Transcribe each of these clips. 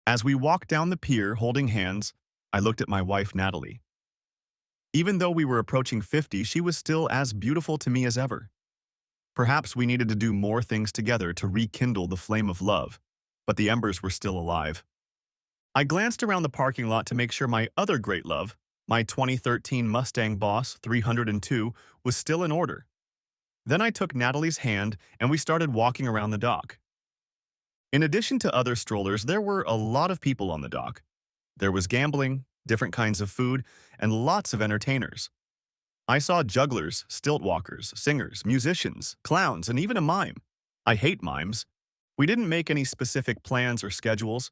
As we walked down the pier holding hands, I looked at my wife, Natalie. Even though we were approaching 50, she was still as beautiful to me as ever. Perhaps we needed to do more things together to rekindle the flame of love, but the embers were still alive. I glanced around the parking lot to make sure my other great love, my 2013 Mustang Boss 302, was still in order. Then I took Natalie's hand and we started walking around the dock. In addition to other strollers, there were a lot of people on the dock. There was gambling, different kinds of food, and lots of entertainers. I saw jugglers, stilt walkers, singers, musicians, clowns, and even a mime. I hate mimes. We didn't make any specific plans or schedules.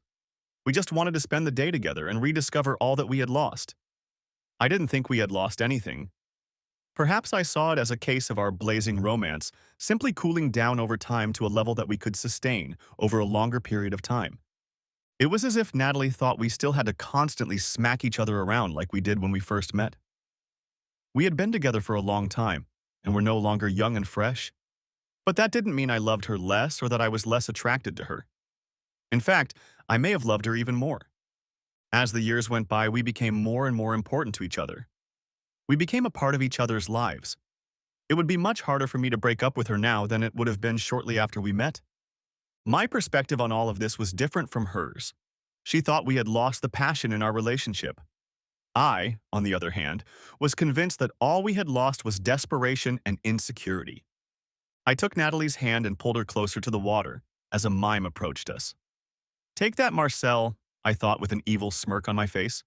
We just wanted to spend the day together and rediscover all that we had lost. I didn't think we had lost anything. Perhaps I saw it as a case of our blazing romance simply cooling down over time to a level that we could sustain over a longer period of time. It was as if Natalie thought we still had to constantly smack each other around like we did when we first met. We had been together for a long time, and were no longer young and fresh. But that didn't mean I loved her less or that I was less attracted to her. In fact, I may have loved her even more. As the years went by, we became more and more important to each other. We became a part of each other's lives. It would be much harder for me to break up with her now than it would have been shortly after we met. My perspective on all of this was different from hers. She thought we had lost the passion in our relationship. I, on the other hand, was convinced that all we had lost was desperation and insecurity. I took Natalie's hand and pulled her closer to the water as a mime approached us. "Take that, Marcel," I thought with an evil smirk on my face.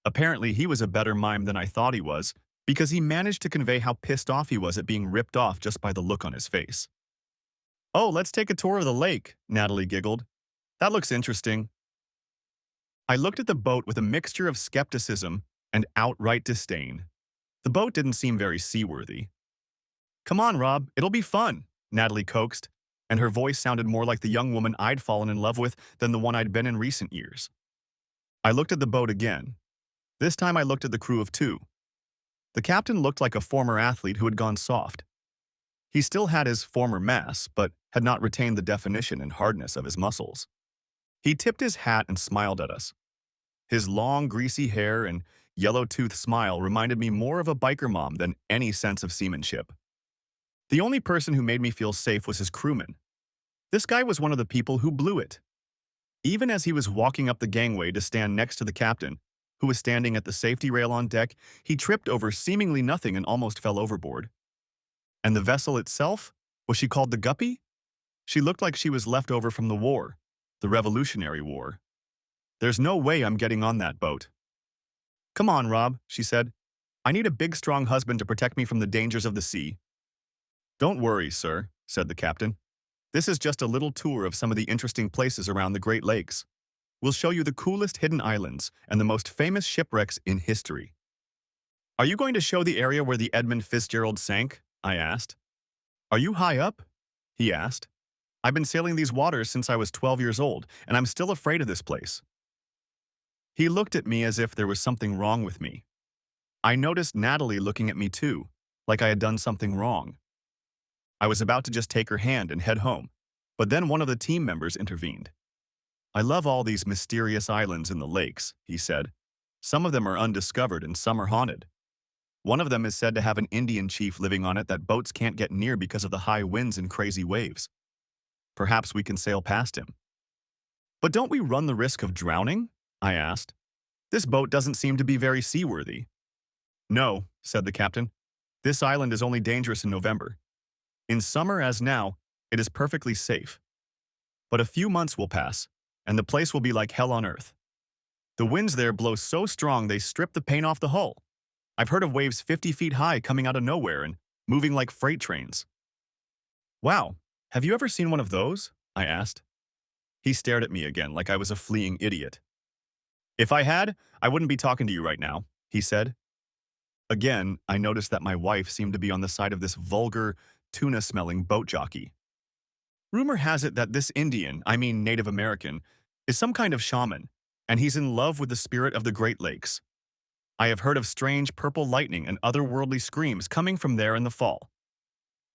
Apparently, he was a better mime than I thought he was, because he managed to convey how pissed off he was at being ripped off just by the look on his face. "Oh, let's take a tour of the lake," Natalie giggled. "That looks interesting." I looked at the boat with a mixture of skepticism and outright disdain. The boat didn't seem very seaworthy. "Come on, Rob, it'll be fun," Natalie coaxed, and her voice sounded more like the young woman I'd fallen in love with than the one I'd been in recent years. I looked at the boat again. This time I looked at the crew of two. The captain looked like a former athlete who had gone soft. He still had his former mass, but had not retained the definition and hardness of his muscles. He tipped his hat and smiled at us. His long, greasy hair and yellow-toothed smile reminded me more of a biker mom than any sense of seamanship. The only person who made me feel safe was his crewman. This guy was one of the people who blew it. Even as he was walking up the gangway to stand next to the captain, who was standing at the safety rail on deck, he tripped over seemingly nothing and almost fell overboard. And the vessel itself? Was she called the Guppy? She looked like she was left over from the war, the Revolutionary War. "There's no way I'm getting on that boat." "Come on, Rob," she said. "I need a big, strong husband to protect me from the dangers of the sea." "Don't worry, sir," said the captain. "This is just a little tour of some of the interesting places around the Great Lakes. We'll show you the coolest hidden islands and the most famous shipwrecks in history." "Are you going to show the area where the Edmund Fitzgerald sank?" I asked. "Are you high up?" he asked. "I've been sailing these waters since I was 12 years old, and I'm still afraid of this place." He looked at me as if there was something wrong with me. I noticed Natalie looking at me too, like I had done something wrong. I was about to just take her hand and head home, but then one of the team members intervened. "I love all these mysterious islands in the lakes," he said. "Some of them are undiscovered and some are haunted. One of them is said to have an Indian chief living on it that boats can't get near because of the high winds and crazy waves. Perhaps we can sail past him." "But don't we run the risk of drowning?" I asked. "This boat doesn't seem to be very seaworthy." "No," said the captain. "This island is only dangerous in November. In summer, as now, it is perfectly safe. But a few months will pass, and the place will be like hell on earth. The winds there blow so strong they strip the paint off the hull. I've heard of waves 50 feet high coming out of nowhere and moving like freight trains." "Wow, have you ever seen one of those?" I asked. He stared at me again like I was a fleeing idiot. "If I had, I wouldn't be talking to you right now," he said. Again, I noticed that my wife seemed to be on the side of this vulgar, tuna-smelling boat jockey. "Rumor has it that this Indian, I mean Native American, is some kind of shaman, and he's in love with the spirit of the Great Lakes. I have heard of strange purple lightning and otherworldly screams coming from there in the fall.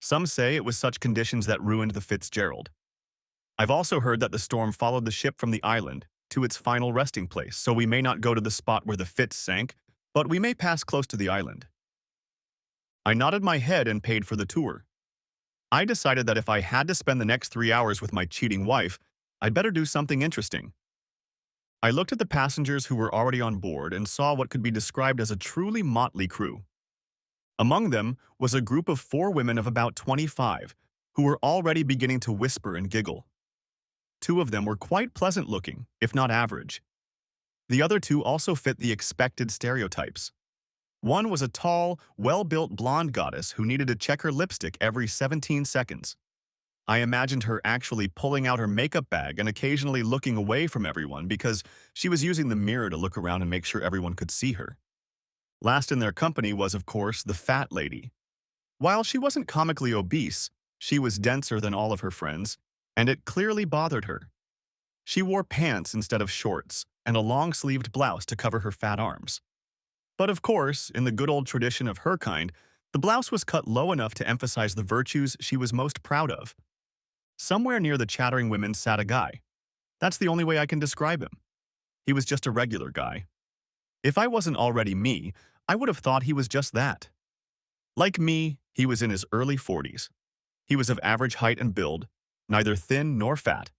Some say it was such conditions that ruined the Fitzgerald. I've also heard that the storm followed the ship from the island to its final resting place, so we may not go to the spot where the Fitz sank, but we may pass close to the island. I nodded my head and paid for the tour. I decided that if I had to spend the next 3 hours with my cheating wife, I'd better do something interesting. I looked at the passengers who were already on board and saw what could be described as a truly motley crew. Among them was a group of 4 women of about 25, who were already beginning to whisper and giggle. 2 of them were quite pleasant-looking, if not average. The other 2 also fit the expected stereotypes. One was a tall, well-built blonde goddess who needed to check her lipstick every 17 seconds. I imagined her actually pulling out her makeup bag and occasionally looking away from everyone because she was using the mirror to look around and make sure everyone could see her. Last in their company was, of course, the fat lady. While she wasn't comically obese, she was denser than all of her friends, and it clearly bothered her. She wore pants instead of shorts and a long-sleeved blouse to cover her fat arms. But of course, in the good old tradition of her kind, the blouse was cut low enough to emphasize the virtues she was most proud of. Somewhere near the chattering women sat a guy. That's the only way I can describe him. He was just a regular guy. If I wasn't already me, I would have thought he was just that. Like me, he was in his early 40s. He was of average height and build, neither thin nor fat.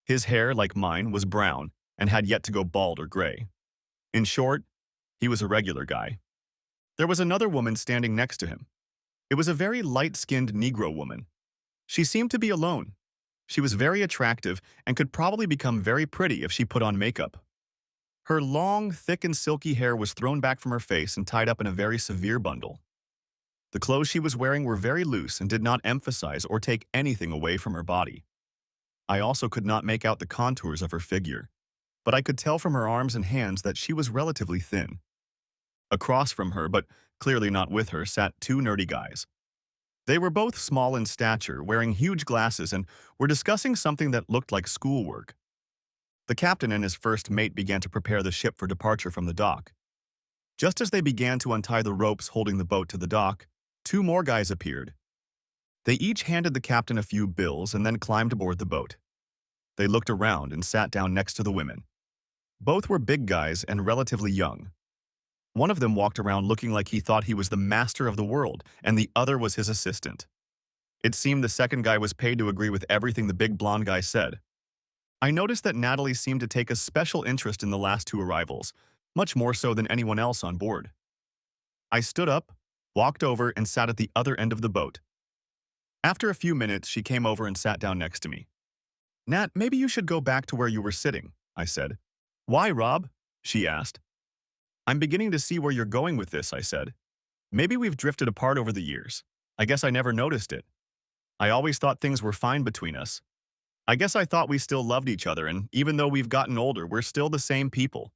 His hair, like mine, was brown and had yet to go bald or gray. In short, he was a regular guy. There was another woman standing next to him. It was a very light-skinned Negro woman. She seemed to be alone. She was very attractive and could probably become very pretty if she put on makeup. Her long, thick and silky hair was thrown back from her face and tied up in a very severe bundle. The clothes she was wearing were very loose and did not emphasize or take anything away from her body. I also could not make out the contours of her figure, but I could tell from her arms and hands that she was relatively thin. Across from her, but clearly not with her, sat 2 nerdy guys. They were both small in stature, wearing huge glasses, and were discussing something that looked like schoolwork. The captain and his first mate began to prepare the ship for departure from the dock. Just as they began to untie the ropes holding the boat to the dock, 2 more guys appeared. They each handed the captain a few bills and then climbed aboard the boat. They looked around and sat down next to the women. Both were big guys and relatively young. One of them walked around looking like he thought he was the master of the world, and the other was his assistant. It seemed the second guy was paid to agree with everything the big blonde guy said. I noticed that Natalie seemed to take a special interest in the last 2 arrivals, much more so than anyone else on board. I stood up, walked over, and sat at the other end of the boat. After a few minutes, she came over and sat down next to me. "Nat, maybe you should go back to where you were sitting," I said. "Why, Rob?" she asked. "I'm beginning to see where you're going with this," I said. "Maybe we've drifted apart over the years. I guess I never noticed it. I always thought things were fine between us. I guess I thought we still loved each other, and even though we've gotten older, we're still the same people."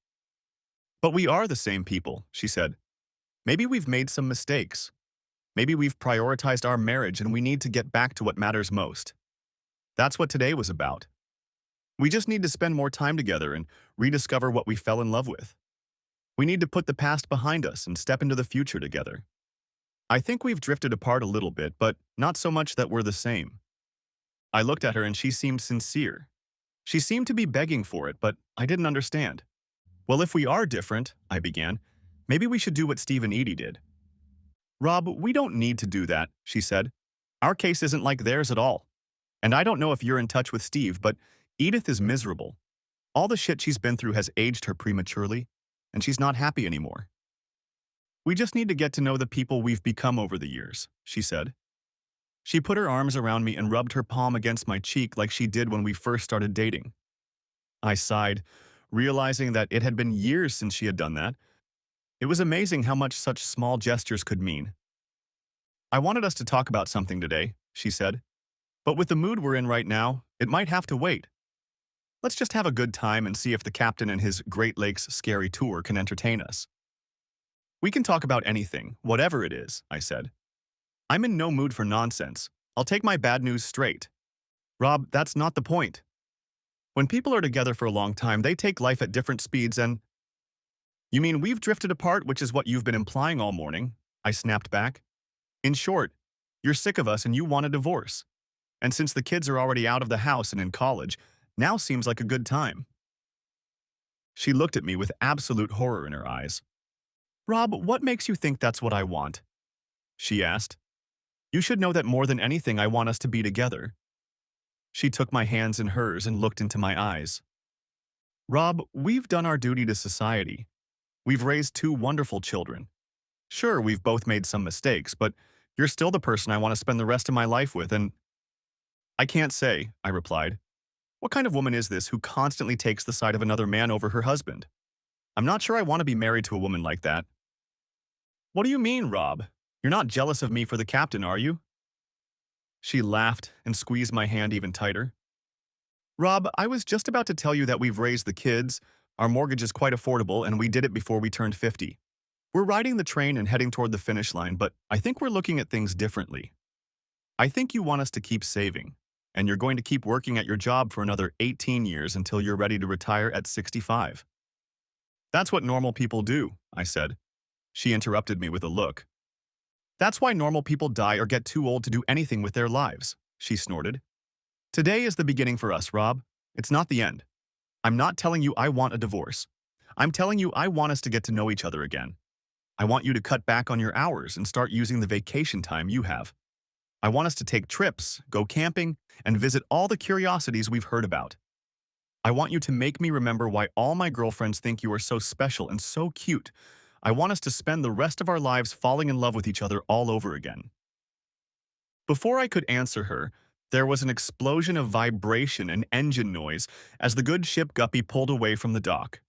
"But we are the same people," she said. "Maybe we've made some mistakes. Maybe we've prioritized our marriage and we need to get back to what matters most. That's what today was about. We just need to spend more time together and rediscover what we fell in love with. We need to put the past behind us and step into the future together. I think we've drifted apart a little bit, but not so much that we're the same." I looked at her and she seemed sincere. She seemed to be begging for it, but I didn't understand. "Well, if we are different," I began, "maybe we should do what Steve and Edie did." "Rob, we don't need to do that," she said. "Our case isn't like theirs at all. And I don't know if you're in touch with Steve, but Edith is miserable. All the shit she's been through has aged her prematurely, and she's not happy anymore. We just need to get to know the people we've become over the years," she said. She put her arms around me and rubbed her palm against my cheek like she did when we first started dating. I sighed, realizing that it had been years since she had done that. It was amazing how much such small gestures could mean. "I wanted us to talk about something today," she said. "But with the mood we're in right now, it might have to wait. Let's just have a good time and see if the captain and his Great Lakes scary tour can entertain us." "We can talk about anything, whatever it is," I said. "I'm in no mood for nonsense. I'll take my bad news straight." "Rob, that's not the point. When people are together for a long time, they take life at different speeds and—" "You mean we've drifted apart, which is what you've been implying all morning?" I snapped back. "In short, you're sick of us and you want a divorce. And since the kids are already out of the house and in college, now seems like a good time." She looked at me with absolute horror in her eyes. "Rob, what makes you think that's what I want?" she asked. "You should know that more than anything I want us to be together." She took my hands in hers and looked into my eyes. "Rob, we've done our duty to society. We've raised two wonderful children. Sure, we've both made some mistakes, but you're still the person I want to spend the rest of my life with, and—" "I can't say," I replied. "What kind of woman is this who constantly takes the side of another man over her husband? I'm not sure I want to be married to a woman like that." "What do you mean, Rob? You're not jealous of me for the captain, are you?" She laughed and squeezed my hand even tighter. "Rob, I was just about to tell you that we've raised the kids, our mortgage is quite affordable, and we did it before we turned 50. We're riding the train and heading toward the finish line, but I think we're looking at things differently. I think you want us to keep saving, and you're going to keep working at your job for another 18 years until you're ready to retire at 65. "That's what normal people do," I said. She interrupted me with a look. "That's why normal people die or get too old to do anything with their lives," she snorted. "Today is the beginning for us, Rob. It's not the end. I'm not telling you I want a divorce. I'm telling you I want us to get to know each other again. I want you to cut back on your hours and start using the vacation time you have. I want us to take trips, go camping, and visit all the curiosities we've heard about. I want you to make me remember why all my girlfriends think you are so special and so cute. I want us to spend the rest of our lives falling in love with each other all over again." Before I could answer her, there was an explosion of vibration and engine noise as the good ship Guppy pulled away from the dock.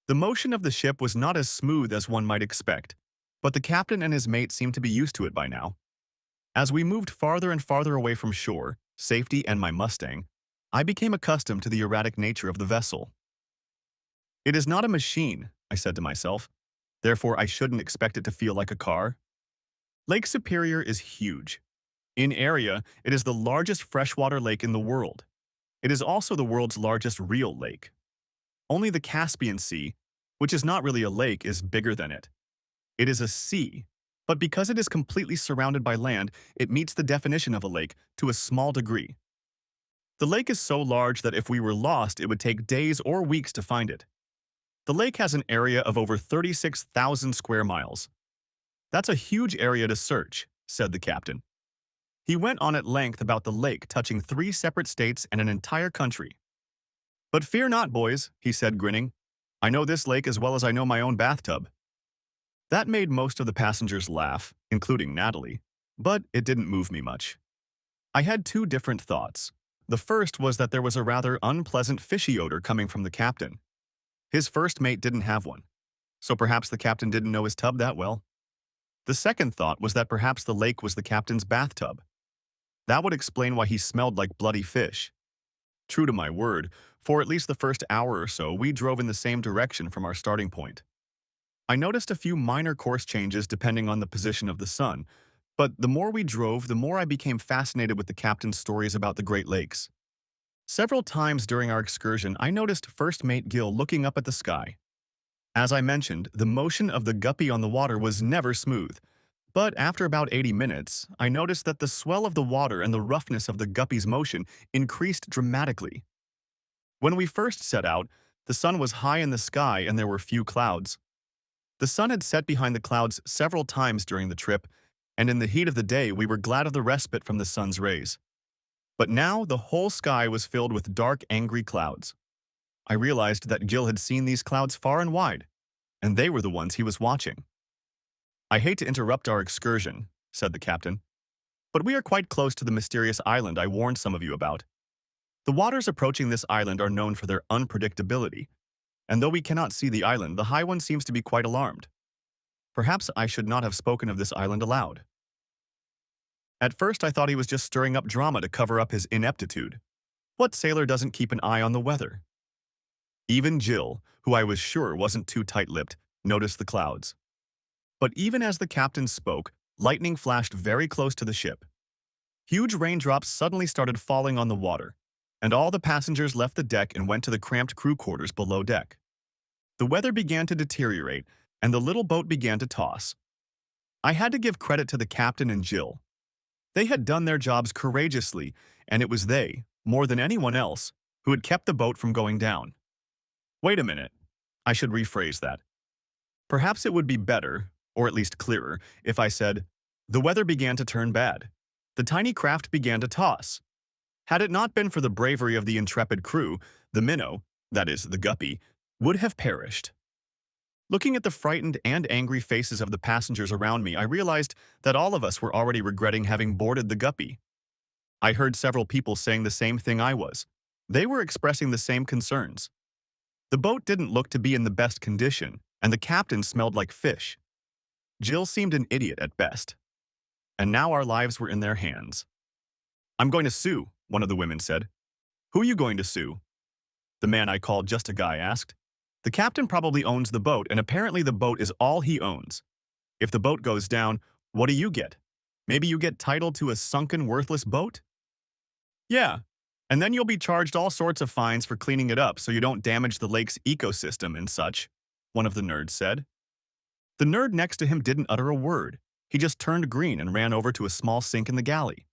The motion of the ship was not as smooth as one might expect, but the captain and his mate seemed to be used to it by now. As we moved farther and farther away from shore, safety and my Mustang, I became accustomed to the erratic nature of the vessel. "It is not a machine," I said to myself. "Therefore, I shouldn't expect it to feel like a car." Lake Superior is huge. In area, it is the largest freshwater lake in the world. It is also the world's largest real lake. Only the Caspian Sea, which is not really a lake, is bigger than it. It is a sea, but because it is completely surrounded by land, it meets the definition of a lake to a small degree. The lake is so large that if we were lost, it would take days or weeks to find it. The lake has an area of over 36,000 square miles. "That's a huge area to search," said the captain. He went on at length about the lake touching 3 separate states and an entire country. "But fear not, boys," he said, grinning. "I know this lake as well as I know my own bathtub." That made most of the passengers laugh, including Natalie, but it didn't move me much. I had 2 different thoughts. The first was that there was a rather unpleasant fishy odor coming from the captain. His first mate didn't have one, so perhaps the captain didn't know his tub that well. The second thought was that perhaps the lake was the captain's bathtub. That would explain why he smelled like bloody fish. True to my word, for at least the first hour or so, we drove in the same direction from our starting point. I noticed a few minor course changes depending on the position of the sun, but the more we drove, the more I became fascinated with the captain's stories about the Great Lakes. Several times during our excursion, I noticed First Mate Gill looking up at the sky. As I mentioned, the motion of the guppy on the water was never smooth, but after about 80 minutes, I noticed that the swell of the water and the roughness of the guppy's motion increased dramatically. When we first set out, the sun was high in the sky and there were few clouds. The sun had set behind the clouds several times during the trip, and in the heat of the day we were glad of the respite from the sun's rays. But now the whole sky was filled with dark, angry clouds. I realized that Gill had seen these clouds far and wide, and they were the ones he was watching. "I hate to interrupt our excursion," said the captain, "but we are quite close to the mysterious island I warned some of you about. The waters approaching this island are known for their unpredictability, and though we cannot see the island, the High One seems to be quite alarmed. Perhaps I should not have spoken of this island aloud." At first I thought he was just stirring up drama to cover up his ineptitude. What sailor doesn't keep an eye on the weather? Even Jill, who I was sure wasn't too tight-lipped, noticed the clouds. But even as the captain spoke, lightning flashed very close to the ship. Huge raindrops suddenly started falling on the water, and all the passengers left the deck and went to the cramped crew quarters below deck. The weather began to deteriorate, and the little boat began to toss. I had to give credit to the captain and Jill. They had done their jobs courageously, and it was they, more than anyone else, who had kept the boat from going down. "Wait a minute," I should rephrase that. Perhaps it would be better, or at least clearer, if I said, the weather began to turn bad. The tiny craft began to toss. Had it not been for the bravery of the intrepid crew, the minnow, that is, the guppy, would have perished. Looking at the frightened and angry faces of the passengers around me, I realized that all of us were already regretting having boarded the guppy. I heard several people saying the same thing I was. They were expressing the same concerns. The boat didn't look to be in the best condition, and the captain smelled like fish. Jill seemed an idiot at best. And now our lives were in their hands. "I'm going to sue," one of the women said. "Who are you going to sue?" The man I called just a guy asked. "The captain probably owns the boat, and apparently the boat is all he owns. If the boat goes down, what do you get? Maybe you get title to a sunken, worthless boat?" "Yeah, and then you'll be charged all sorts of fines for cleaning it up so you don't damage the lake's ecosystem and such," one of the nerds said. The nerd next to him didn't utter a word. He just turned green and ran over to a small sink in the galley.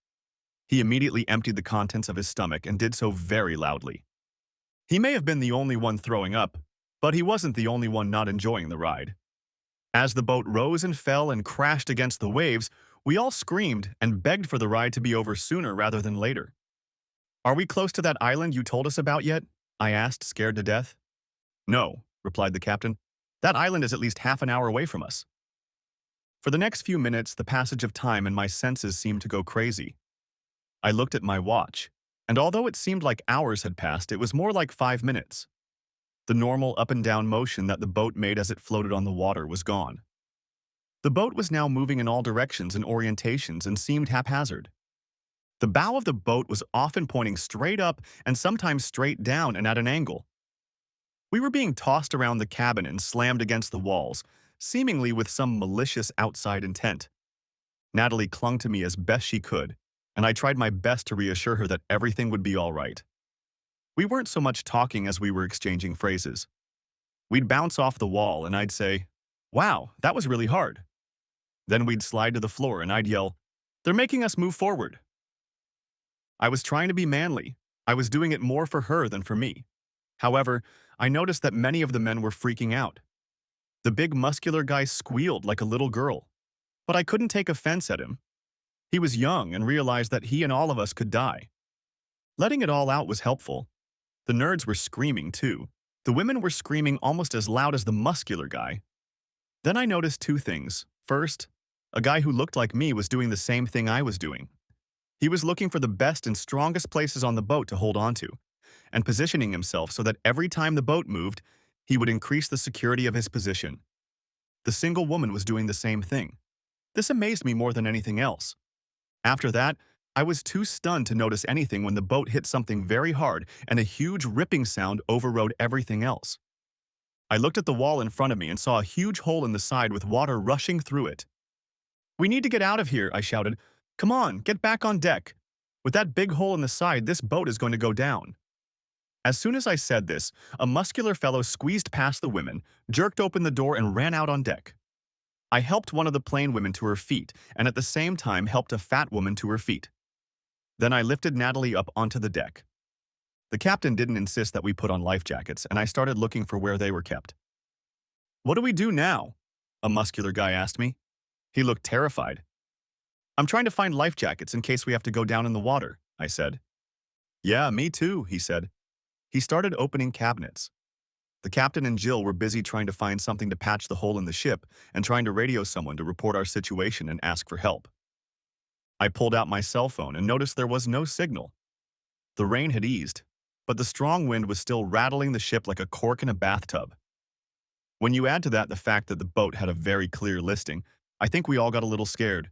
He immediately emptied the contents of his stomach and did so very loudly. He may have been the only one throwing up, but he wasn't the only one not enjoying the ride. As the boat rose and fell and crashed against the waves, we all screamed and begged for the ride to be over sooner rather than later. "Are we close to that island you told us about yet?" I asked, scared to death. "No," replied the captain. "That island is at least half an hour away from us." For the next few minutes, the passage of time and my senses seemed to go crazy. I looked at my watch, and although it seemed like hours had passed, it was more like 5 minutes. The normal up and down motion that the boat made as it floated on the water was gone. The boat was now moving in all directions and orientations and seemed haphazard. The bow of the boat was often pointing straight up and sometimes straight down and at an angle. We were being tossed around the cabin and slammed against the walls, seemingly with some malicious outside intent. Natalie clung to me as best she could, and I tried my best to reassure her that everything would be all right. We weren't so much talking as we were exchanging phrases. We'd bounce off the wall and I'd say, "Wow, that was really hard." Then we'd slide to the floor and I'd yell, "They're making us move forward." I was trying to be manly. I was doing it more for her than for me. However, I noticed that many of the men were freaking out. The big muscular guy squealed like a little girl, but I couldn't take offense at him. He was young and realized that he and all of us could die. Letting it all out was helpful. The nerds were screaming too. The women were screaming almost as loud as the muscular guy. Then I noticed two things. First, a guy who looked like me was doing the same thing I was doing. He was looking for the best and strongest places on the boat to hold on to, and positioning himself so that every time the boat moved, he would increase the security of his position. The single woman was doing the same thing. This amazed me more than anything else. After that, I was too stunned to notice anything when the boat hit something very hard and a huge ripping sound overrode everything else. I looked at the wall in front of me and saw a huge hole in the side with water rushing through it. "We need to get out of here," I shouted. "Come on, get back on deck. With that big hole in the side, this boat is going to go down." As soon as I said this, a muscular fellow squeezed past the women, jerked open the door, and ran out on deck. I helped one of the plain women to her feet, and at the same time helped a fat woman to her feet. Then I lifted Natalie up onto the deck. The captain didn't insist that we put on life jackets, and I started looking for where they were kept. "What do we do now?" a muscular guy asked me. He looked terrified. "I'm trying to find life jackets in case we have to go down in the water," I said. "Yeah, me too," he said. He started opening cabinets. The captain and Jill were busy trying to find something to patch the hole in the ship and trying to radio someone to report our situation and ask for help. I pulled out my cell phone and noticed there was no signal. The rain had eased, but the strong wind was still rattling the ship like a cork in a bathtub. When you add to that the fact that the boat had a very clear listing, I think we all got a little scared.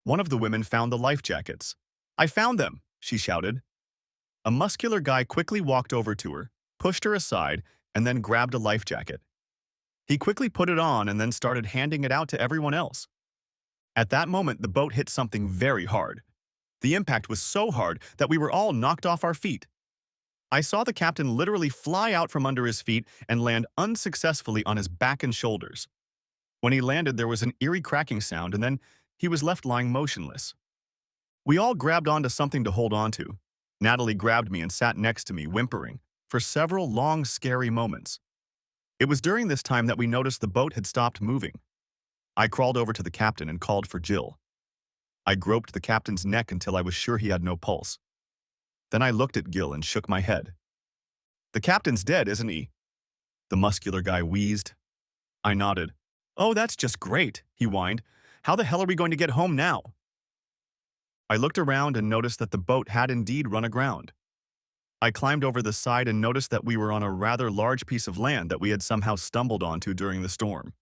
One of the women found the life jackets. "I found them!" she shouted. A muscular guy quickly walked over to her, pushed her aside, and then grabbed a life jacket. He quickly put it on and then started handing it out to everyone else. At that moment, the boat hit something very hard. The impact was so hard that we were all knocked off our feet. I saw the captain literally fly out from under his feet and land unsuccessfully on his back and shoulders. When he landed, there was an eerie cracking sound, and then he was left lying motionless. We all grabbed onto something to hold on to. Natalie grabbed me and sat next to me, whimpering, for several long, scary moments. It was during this time that we noticed the boat had stopped moving. I crawled over to the captain and called for Jill. I groped the captain's neck until I was sure he had no pulse. Then I looked at Gil and shook my head. "The captain's dead, isn't he?" The muscular guy wheezed. I nodded. "Oh, that's just great," he whined. "How the hell are we going to get home now?" I looked around and noticed that the boat had indeed run aground. I climbed over the side and noticed that we were on a rather large piece of land that we had somehow stumbled onto during the storm.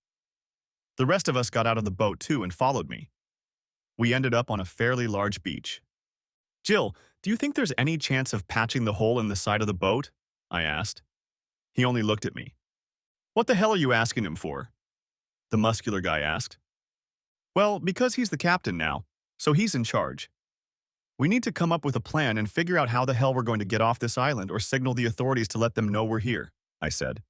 The rest of us got out of the boat too and followed me. We ended up on a fairly large beach. "Jill, do you think there's any chance of patching the hole in the side of the boat?" I asked. He only looked at me. "What the hell are you asking him for?" The muscular guy asked. "Well, because he's the captain now, so he's in charge. We need to come up with a plan and figure out how the hell we're going to get off this island or signal the authorities to let them know we're here," I said.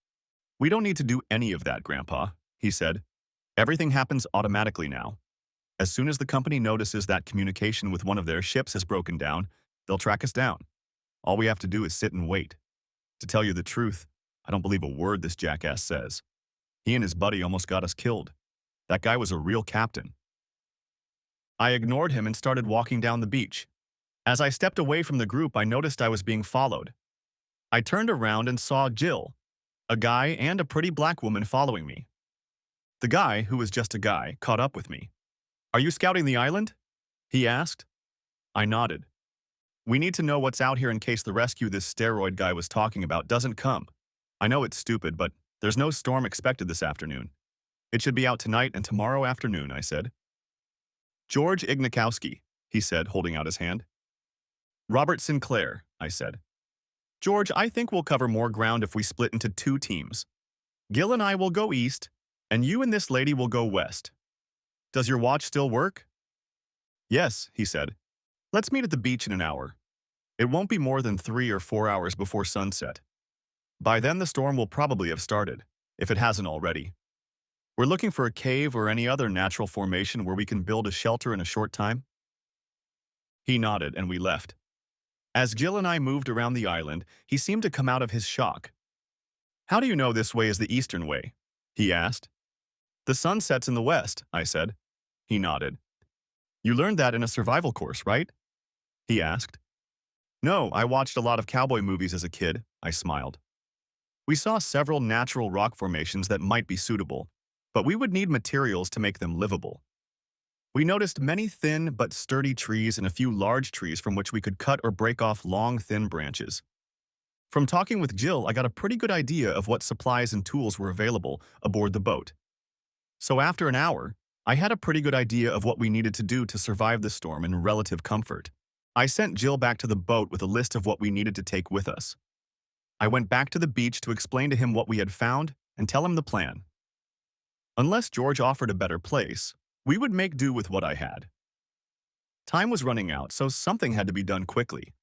"We don't need to do any of that, Grandpa," he said. "Everything happens automatically now. As soon as the company notices that communication with one of their ships has broken down, they'll track us down. All we have to do is sit and wait. To tell you the truth, I don't believe a word this jackass says. He and his buddy almost got us killed. That guy was a real captain." I ignored him and started walking down the beach. As I stepped away from the group, I noticed I was being followed. I turned around and saw Jill, a guy and a pretty black woman following me. The guy, who was just a guy, caught up with me. "Are you scouting the island?" he asked. I nodded. "We need to know what's out here in case the rescue this steroid guy was talking about doesn't come. I know it's stupid, but there's no storm expected this afternoon. It should be out tonight and tomorrow afternoon," I said. "George Ignikowski," he said, holding out his hand. "Robert Sinclair," I said. "George, I think we'll cover more ground if we split into 2 teams. Gil and I will go east, and you and this lady will go west. Does your watch still work?" "Yes," he said. "Let's meet at the beach in an hour. It won't be more than 3 or 4 hours before sunset. By then the storm will probably have started, if it hasn't already. We're looking for a cave or any other natural formation where we can build a shelter in a short time." He nodded and we left. As Jill and I moved around the island, he seemed to come out of his shock. "How do you know this way is the eastern way?" he asked. "The sun sets in the west," I said. He nodded. "You learned that in a survival course, right?" he asked. "No, I watched a lot of cowboy movies as a kid," I smiled. "We saw several natural rock formations that might be suitable, but we would need materials to make them livable. We noticed many thin but sturdy trees and a few large trees from which we could cut or break off long, thin branches. From talking with Jill, I got a pretty good idea of what supplies and tools were available aboard the boat. So after an hour, I had a pretty good idea of what we needed to do to survive the storm in relative comfort. I sent Jill back to the boat with a list of what we needed to take with us. I went back to the beach to explain to him what we had found and tell him the plan. Unless George offered a better place, we would make do with what I had. Time was running out, so something had to be done quickly.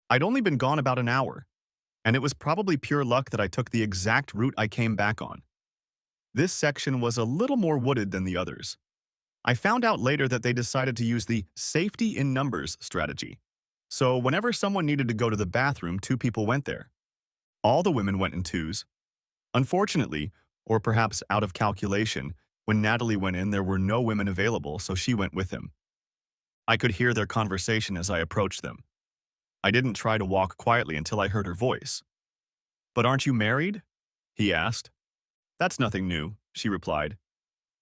I'd only been gone about an hour, and it was probably pure luck that I took the exact route I came back on. This section was a little more wooded than the others. I found out later that they decided to use the safety in numbers strategy. So whenever someone needed to go to the bathroom, 2 people went there. All the women went in twos. Unfortunately, or perhaps out of calculation, when Natalie went in, there were no women available, so she went with him. I could hear their conversation as I approached them. I didn't try to walk quietly until I heard her voice. "But aren't you married?" he asked. "That's nothing new," she replied.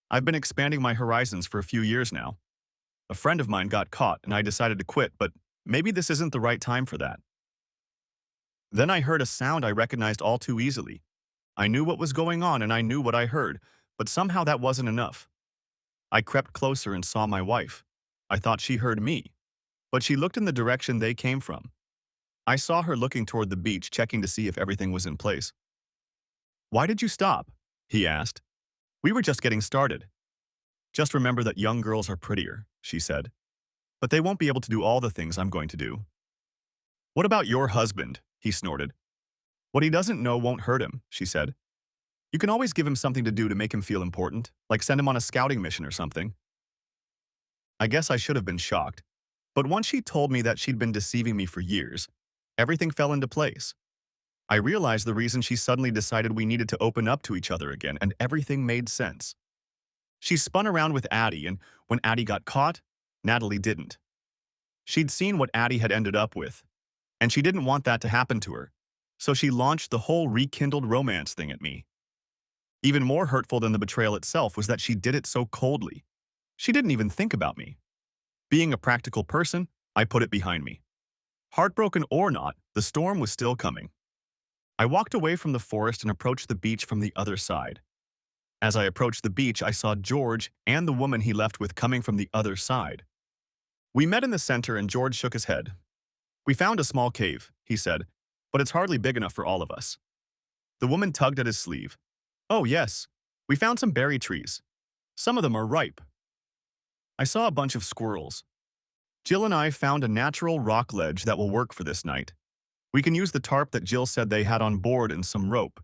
"I've been expanding my horizons for a few years now. A friend of mine got caught and I decided to quit, but maybe this isn't the right time for that." Then I heard a sound I recognized all too easily. I knew what was going on and I knew what I heard, but somehow that wasn't enough. I crept closer and saw my wife. I thought she heard me, but she looked in the direction they came from. I saw her looking toward the beach, checking to see if everything was in place. "Why did you stop?" he asked. "We were just getting started." "Just remember that young girls are prettier," she said. "But they won't be able to do all the things I'm going to do." "What about your husband?" he snorted. "What he doesn't know won't hurt him," she said. "You can always give him something to do to make him feel important, like send him on a scouting mission or something." I guess I should have been shocked, but once she told me that she'd been deceiving me for years, everything fell into place. I realized the reason she suddenly decided we needed to open up to each other again, and everything made sense. She spun around with Addie, and when Addie got caught, Natalie didn't. She'd seen what Addie had ended up with, and she didn't want that to happen to her, so she launched the whole rekindled romance thing at me. Even more hurtful than the betrayal itself was that she did it so coldly. She didn't even think about me. Being a practical person, I put it behind me. Heartbroken or not, the storm was still coming. I walked away from the forest and approached the beach from the other side. As I approached the beach, I saw George and the woman he left with coming from the other side. We met in the center and George shook his head. "We found a small cave," he said, "but it's hardly big enough for all of us." The woman tugged at his sleeve. "Oh yes, we found some berry trees. Some of them are ripe." I saw a bunch of squirrels. Jill and I found a natural rock ledge that will work for this night. We can use the tarp that Jill said they had on board and some rope.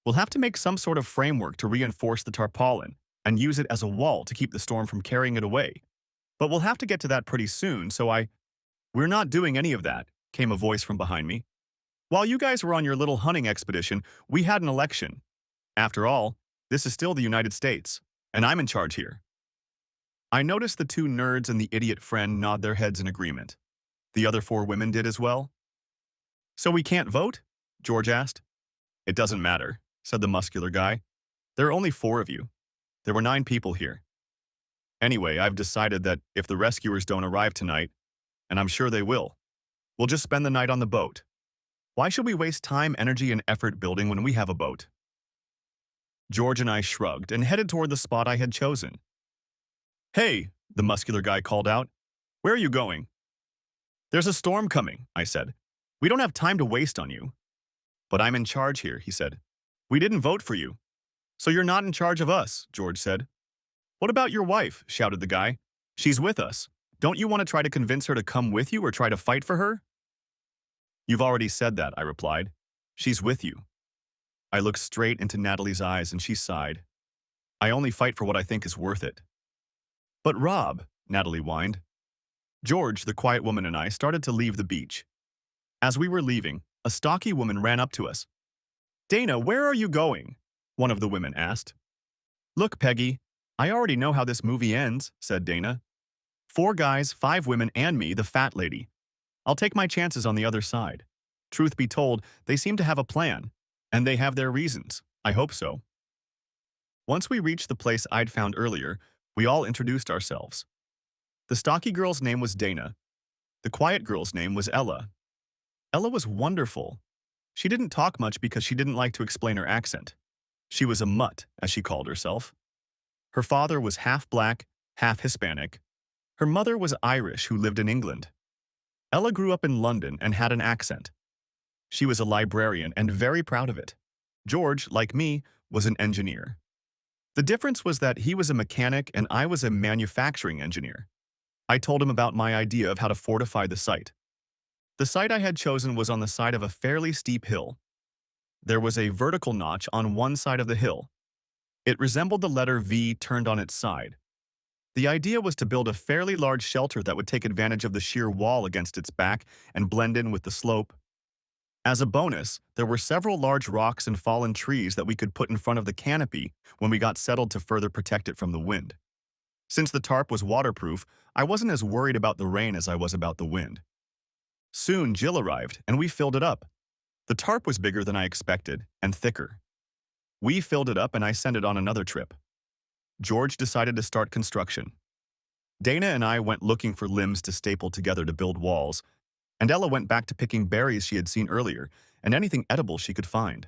We'll have to make some sort of framework to reinforce the tarpaulin and use it as a wall to keep the storm from carrying it away. But we'll have to get to that pretty soon, so "We're not doing any of that," came a voice from behind me. "While you guys were on your little hunting expedition, we had an election. After all, this is still the United States, and I'm in charge here." I noticed the two nerds and the idiot friend nod their heads in agreement. The other four women did as well. "So we can't vote?" George asked. "It doesn't matter," said the muscular guy. "There are only 4 of you. There were 9 people here. Anyway, I've decided that if the rescuers don't arrive tonight, and I'm sure they will, we'll just spend the night on the boat. Why should we waste time, energy, and effort building when we have a boat?" George and I shrugged and headed toward the spot I had chosen. "Hey," the muscular guy called out. "Where are you going?" "There's a storm coming," I said. "We don't have time to waste on you." "But I'm in charge here," he said. "We didn't vote for you." "So you're not in charge of us," George said. "What about your wife?" shouted the guy. "She's with us. Don't you want to try to convince her to come with you or try to fight for her?" "You've already said that," I replied. "She's with you." I looked straight into Natalie's eyes and she sighed. "I only fight for what I think is worth it." "But Rob," Natalie whined. George, the quiet woman, and I started to leave the beach. As we were leaving, a stocky woman ran up to us. "Dana, where are you going?" one of the women asked. "Look, Peggy, I already know how this movie ends," said Dana. 4 guys, 5 women, and me, the fat lady. I'll take my chances on the other side. Truth be told, they seem to have a plan, and they have their reasons. I hope so. Once we reached the place I'd found earlier, we all introduced ourselves. The stocky girl's name was Dana. The quiet girl's name was Ella. Ella was wonderful. She didn't talk much because she didn't like to explain her accent. She was a mutt, as she called herself. Her father was half black, half Hispanic. Her mother was Irish who lived in England. Ella grew up in London and had an accent. She was a librarian and very proud of it. George, like me, was an engineer. The difference was that he was a mechanic and I was a manufacturing engineer. I told him about my idea of how to fortify the site. The site I had chosen was on the side of a fairly steep hill. There was a vertical notch on one side of the hill. It resembled the letter V turned on its side. The idea was to build a fairly large shelter that would take advantage of the sheer wall against its back and blend in with the slope. As a bonus, there were several large rocks and fallen trees that we could put in front of the canopy when we got settled to further protect it from the wind. Since the tarp was waterproof, I wasn't as worried about the rain as I was about the wind. Soon, Jill arrived, and we filled it up. The tarp was bigger than I expected, and thicker. We filled it up and I sent it on another trip. George decided to start construction. Dana and I went looking for limbs to staple together to build walls, and Ella went back to picking berries she had seen earlier and anything edible she could find.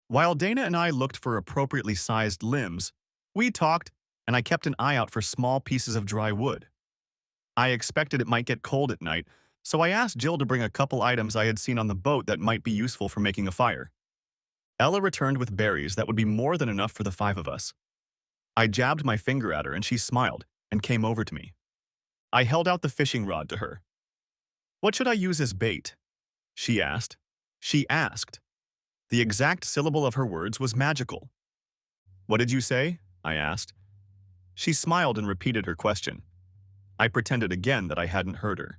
While Dana and I looked for appropriately sized limbs, we talked, and I kept an eye out for small pieces of dry wood. I expected it might get cold at night, so I asked Jill to bring a couple items I had seen on the boat that might be useful for making a fire. Ella returned with berries that would be more than enough for the 5 of us. I jabbed my finger at her and she smiled and came over to me. I held out the fishing rod to her. "What should I use as bait?" she asked. She asked. The exact syllable of her words was magical. "What did you say?" I asked. She smiled and repeated her question. I pretended again that I hadn't heard her.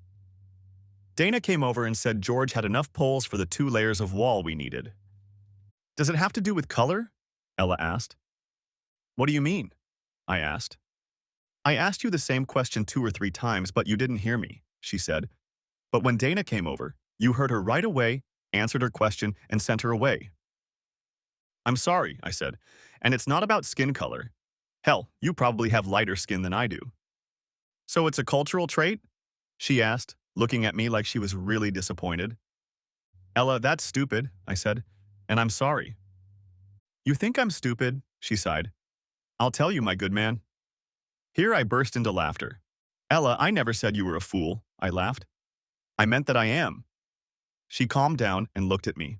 Dana came over and said George had enough poles for the 2 layers of wall we needed. Does it have to do with color? Ella asked. What do you mean? I asked. I asked you the same question 2 or 3 times, but you didn't hear me, she said. But when Dana came over, you heard her right away, answered her question, and sent her away. I'm sorry, I said, and it's not about skin color. Hell, you probably have lighter skin than I do. So it's a cultural trait? She asked, looking at me like she was really disappointed. Ella, that's stupid, I said, and I'm sorry. You think I'm stupid? She sighed. I'll tell you, my good man. Here I burst into laughter. Ella, I never said you were a fool, I laughed. I meant that I am. She calmed down and looked at me.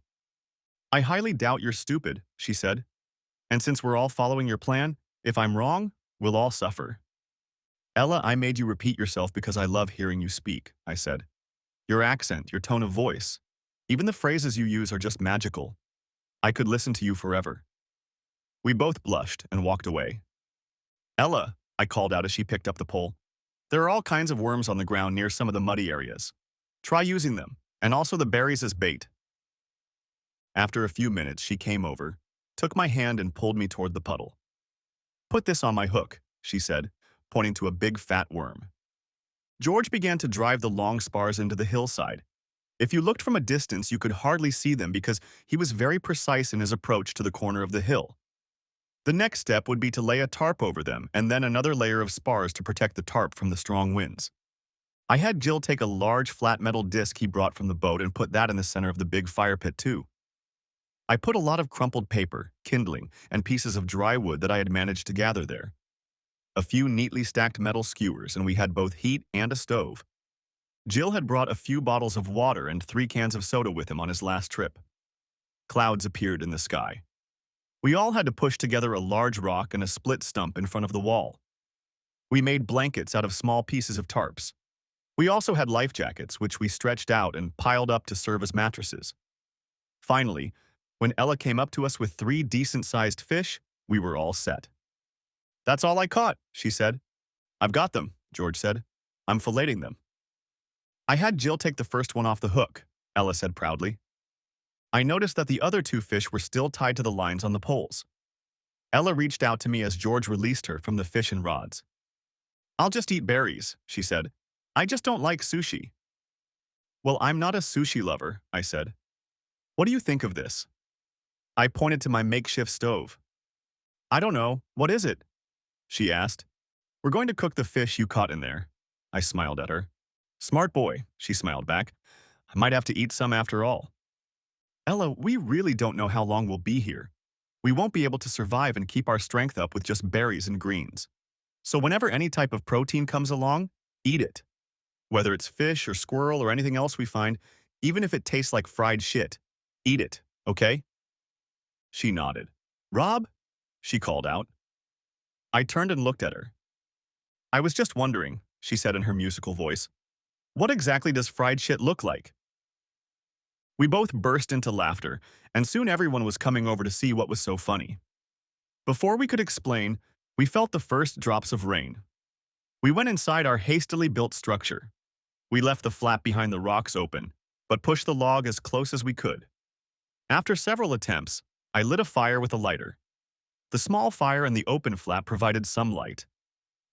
I highly doubt you're stupid, she said. And since we're all following your plan, if I'm wrong, we'll all suffer. Ella, I made you repeat yourself because I love hearing you speak, I said. Your accent, your tone of voice, even the phrases you use are just magical. I could listen to you forever. We both blushed and walked away. Ella, I called out as she picked up the pole. There are all kinds of worms on the ground near some of the muddy areas. Try using them, and also the berries as bait. After a few minutes, she came over, took my hand and pulled me toward the puddle. Put this on my hook, she said, pointing to a big fat worm. George began to drive the long spars into the hillside. If you looked from a distance, you could hardly see them because he was very precise in his approach to the corner of the hill. The next step would be to lay a tarp over them and then another layer of spars to protect the tarp from the strong winds. I had Jill take a large flat metal disc he brought from the boat and put that in the center of the big fire pit too. I put a lot of crumpled paper, kindling, and pieces of dry wood that I had managed to gather there. A few neatly stacked metal skewers, and we had both heat and a stove. Jill had brought a few bottles of water and 3 cans of soda with him on his last trip. Clouds appeared in the sky. We all had to push together a large rock and a split stump in front of the wall. We made blankets out of small pieces of tarps. We also had life jackets, which we stretched out and piled up to serve as mattresses. Finally, when Ella came up to us with 3 decent-sized fish, we were all set. That's all I caught, she said. I've got them, George said. I'm filleting them. I had Jill take the first one off the hook, Ella said proudly. I noticed that the other 2 fish were still tied to the lines on the poles. Ella reached out to me as George released her from the fish and rods. I'll just eat berries, she said. I just don't like sushi. Well, I'm not a sushi lover, I said. What do you think of this? I pointed to my makeshift stove. I don't know. What is it? She asked. We're going to cook the fish you caught in there. I smiled at her. Smart boy, she smiled back. I might have to eat some after all. Ella, we really don't know how long we'll be here. We won't be able to survive and keep our strength up with just berries and greens. So whenever any type of protein comes along, eat it. Whether it's fish or squirrel or anything else we find, even if it tastes like fried shit, eat it, okay? She nodded. Rob? She called out. I turned and looked at her. I was just wondering, she said in her musical voice. What exactly does fried shit look like? We both burst into laughter, and soon everyone was coming over to see what was so funny. Before we could explain, we felt the first drops of rain. We went inside our hastily built structure. We left the flap behind the rocks open, but pushed the log as close as we could. After several attempts, I lit a fire with a lighter. The small fire in the open flap provided some light.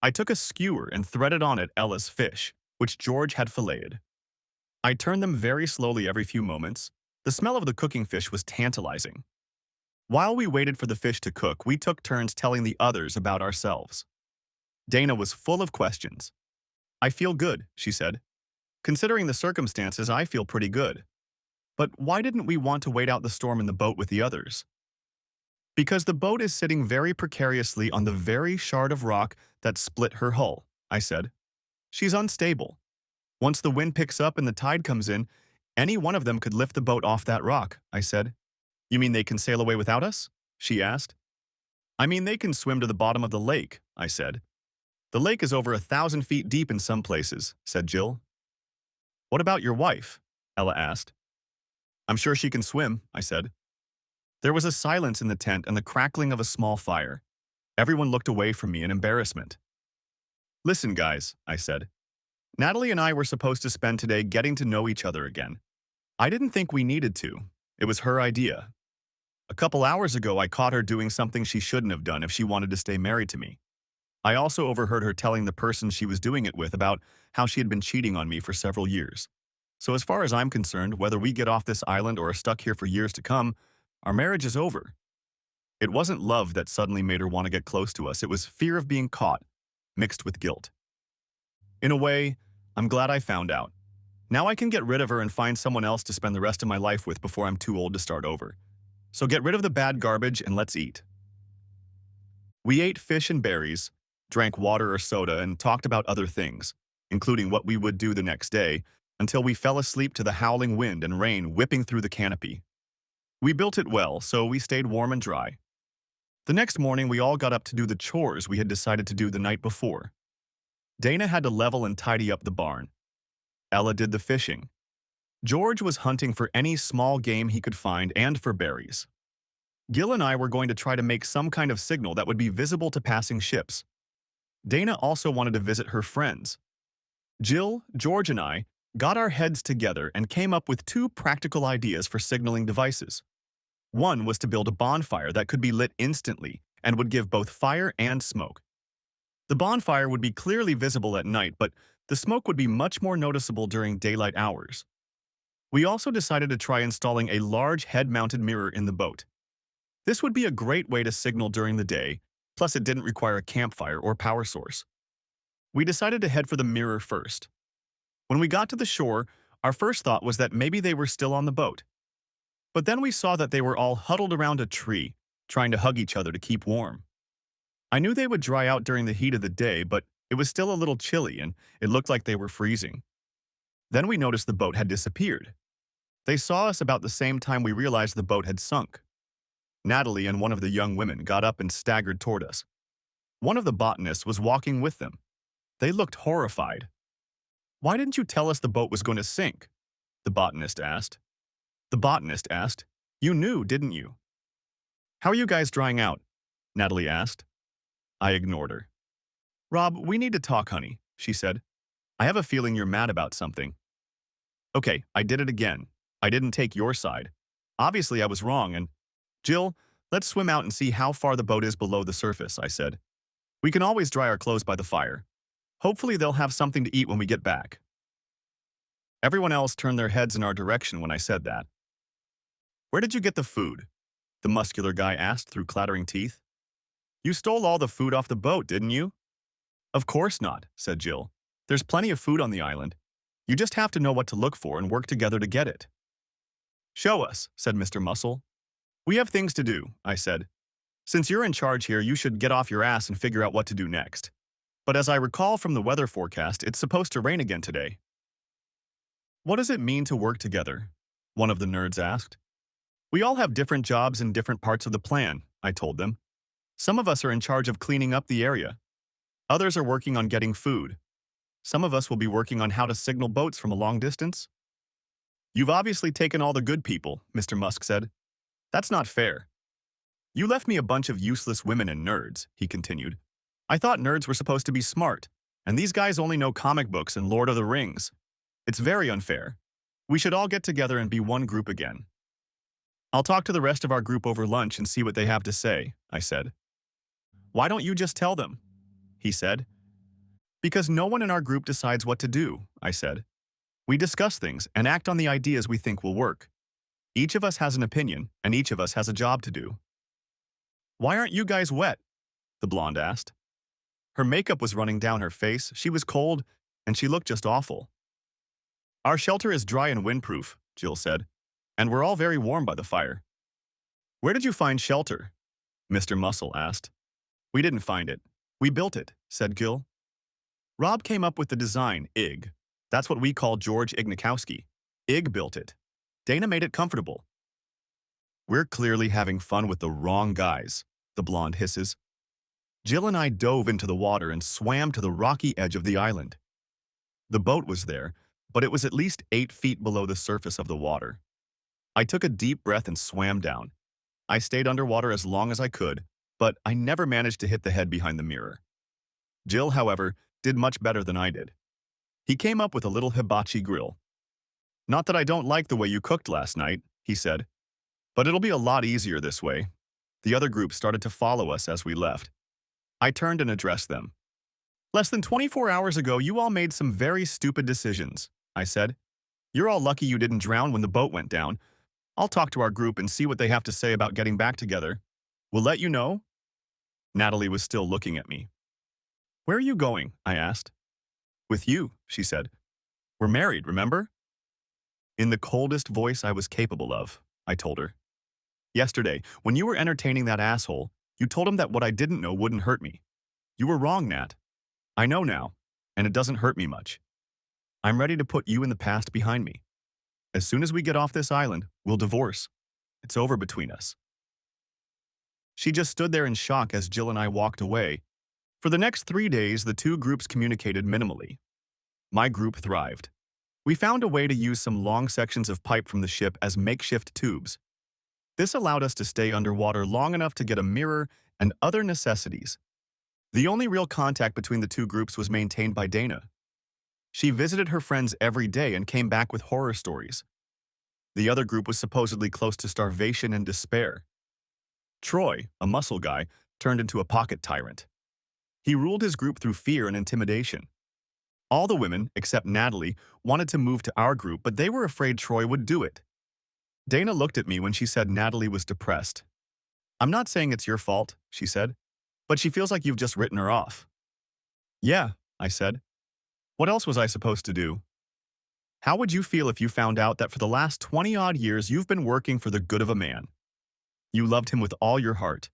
I took a skewer and threaded on it Ella's fish, which George had filleted. I turned them very slowly every few moments. The smell of the cooking fish was tantalizing. While we waited for the fish to cook, we took turns telling the others about ourselves. Dana was full of questions. I feel good, she said. Considering the circumstances, I feel pretty good. But why didn't we want to wait out the storm in the boat with the others? Because the boat is sitting very precariously on the very shard of rock that split her hull, I said. She's unstable. Once the wind picks up and the tide comes in, any one of them could lift the boat off that rock, I said. You mean they can sail away without us? She asked. I mean they can swim to the bottom of the lake, I said. The lake is over 1,000 feet deep in some places, said Jill. What about your wife? Ella asked. I'm sure she can swim, I said. There was a silence in the tent and the crackling of a small fire. Everyone looked away from me in embarrassment. Listen, guys, I said. Natalie and I were supposed to spend today getting to know each other again. I didn't think we needed to. It was her idea. A couple hours ago, I caught her doing something she shouldn't have done if she wanted to stay married to me. I also overheard her telling the person she was doing it with about how she had been cheating on me for several years. So as far as I'm concerned, whether we get off this island or are stuck here for years to come, our marriage is over. It wasn't love that suddenly made her want to get close to us. It was fear of being caught, mixed with guilt. In a way, I'm glad I found out. Now I can get rid of her and find someone else to spend the rest of my life with before I'm too old to start over. So get rid of the bad garbage and let's eat. We ate fish and berries, drank water or soda, and talked about other things, including what we would do the next day, until we fell asleep to the howling wind and rain whipping through the canopy. We built it well, so we stayed warm and dry. The next morning, we all got up to do the chores we had decided to do the night before. Dana had to level and tidy up the barn. Ella did the fishing. George was hunting for any small game he could find and for berries. Gil and I were going to try to make some kind of signal that would be visible to passing ships. Dana also wanted to visit her friends. Jill, George, and I got our heads together and came up with two practical ideas for signaling devices. One was to build a bonfire that could be lit instantly and would give both fire and smoke. The bonfire would be clearly visible at night, but the smoke would be much more noticeable during daylight hours. We also decided to try installing a large head-mounted mirror in the boat. This would be a great way to signal during the day, plus it didn't require a campfire or power source. We decided to head for the mirror first. When we got to the shore, our first thought was that maybe they were still on the boat. But then we saw that they were all huddled around a tree, trying to hug each other to keep warm. I knew they would dry out during the heat of the day, but it was still a little chilly and it looked like they were freezing. Then we noticed the boat had disappeared. They saw us about the same time we realized the boat had sunk. Natalie and one of the young women got up and staggered toward us. One of the botanists was walking with them. They looked horrified. "Why didn't you tell us the boat was going to sink?" The botanist asked. "You knew, didn't you?" "How are you guys drying out?" Natalie asked. I ignored her. "Rob, we need to talk, honey," she said. "I have a feeling you're mad about something." "Okay, I did it again. I didn't take your side. Obviously, I was wrong, and Jill, let's swim out and see how far the boat is below the surface," I said. "We can always dry our clothes by the fire. Hopefully they'll have something to eat when we get back." Everyone else turned their heads in our direction when I said that. "Where did you get the food?" the muscular guy asked through clattering teeth. "You stole all the food off the boat, didn't you?" "Of course not," said Jill. "There's plenty of food on the island. You just have to know what to look for and work together to get it." "Show us," said Mr. Muscle. "We have things to do," I said. "Since you're in charge here, you should get off your ass and figure out what to do next. But as I recall from the weather forecast, it's supposed to rain again today." "What does it mean to work together?" one of the nerds asked. "We all have different jobs in different parts of the plan," I told them. "Some of us are in charge of cleaning up the area. Others are working on getting food. Some of us will be working on how to signal boats from a long distance." "You've obviously taken all the good people," Mr. Musk said. "That's not fair." "You left me a bunch of useless women and nerds," he continued. "I thought nerds were supposed to be smart, and these guys only know comic books and Lord of the Rings. It's very unfair. We should all get together and be one group again." "I'll talk to the rest of our group over lunch and see what they have to say," I said. "Why don't you just tell them?" he said. "Because no one in our group decides what to do," I said. "We discuss things and act on the ideas we think will work. Each of us has an opinion, and each of us has a job to do." "Why aren't you guys wet?" the blonde asked. Her makeup was running down her face, she was cold, and she looked just awful. "Our shelter is dry and windproof," Jill said, "and we're all very warm by the fire." "Where did you find shelter?" Mr. Muscle asked. "We didn't find it. We built it," said Gil. "Rob came up with the design, Ig. That's what we call George Ignikowski. Ig built it. Dana made it comfortable." "We're clearly having fun with the wrong guys," the blonde hisses. Jill and I dove into the water and swam to the rocky edge of the island. The boat was there, but it was at least 8 feet below the surface of the water. I took a deep breath and swam down. I stayed underwater as long as I could, but I never managed to hit the head behind the mirror. Jill, however, did much better than I did. He came up with a little hibachi grill. Not that I don't like the way you cooked last night, he said, but it'll be a lot easier this way. The other group started to follow us as we left. I turned and addressed them. Less than 24 hours ago, you all made some very stupid decisions, I said. You're all lucky you didn't drown when the boat went down. I'll talk to our group and see what they have to say about getting back together. We'll let you know. Natalie was still looking at me. Where are you going? I asked. With you, she said. We're married, remember? In the coldest voice I was capable of, I told her. Yesterday, when you were entertaining that asshole, you told him that what I didn't know wouldn't hurt me. You were wrong, Nat. I know now, and it doesn't hurt me much. I'm ready to put you in the past behind me. As soon as we get off this island, we'll divorce. It's over between us. She just stood there in shock as Jill and I walked away. For the next 3 days, the two groups communicated minimally. My group thrived. We found a way to use some long sections of pipe from the ship as makeshift tubes. This allowed us to stay underwater long enough to get a mirror and other necessities. The only real contact between the two groups was maintained by Dana. She visited her friends every day and came back with horror stories. The other group was supposedly close to starvation and despair. Troy, a muscle guy, turned into a pocket tyrant. He ruled his group through fear and intimidation. All the women, except Natalie, wanted to move to our group, but they were afraid Troy would do it. Dana looked at me when she said Natalie was depressed. I'm not saying it's your fault, she said, but she feels like you've just written her off. Yeah, I said. What else was I supposed to do? How would you feel if you found out that for the last 20-odd years you've been working for the good of a man? You loved him with all your heart.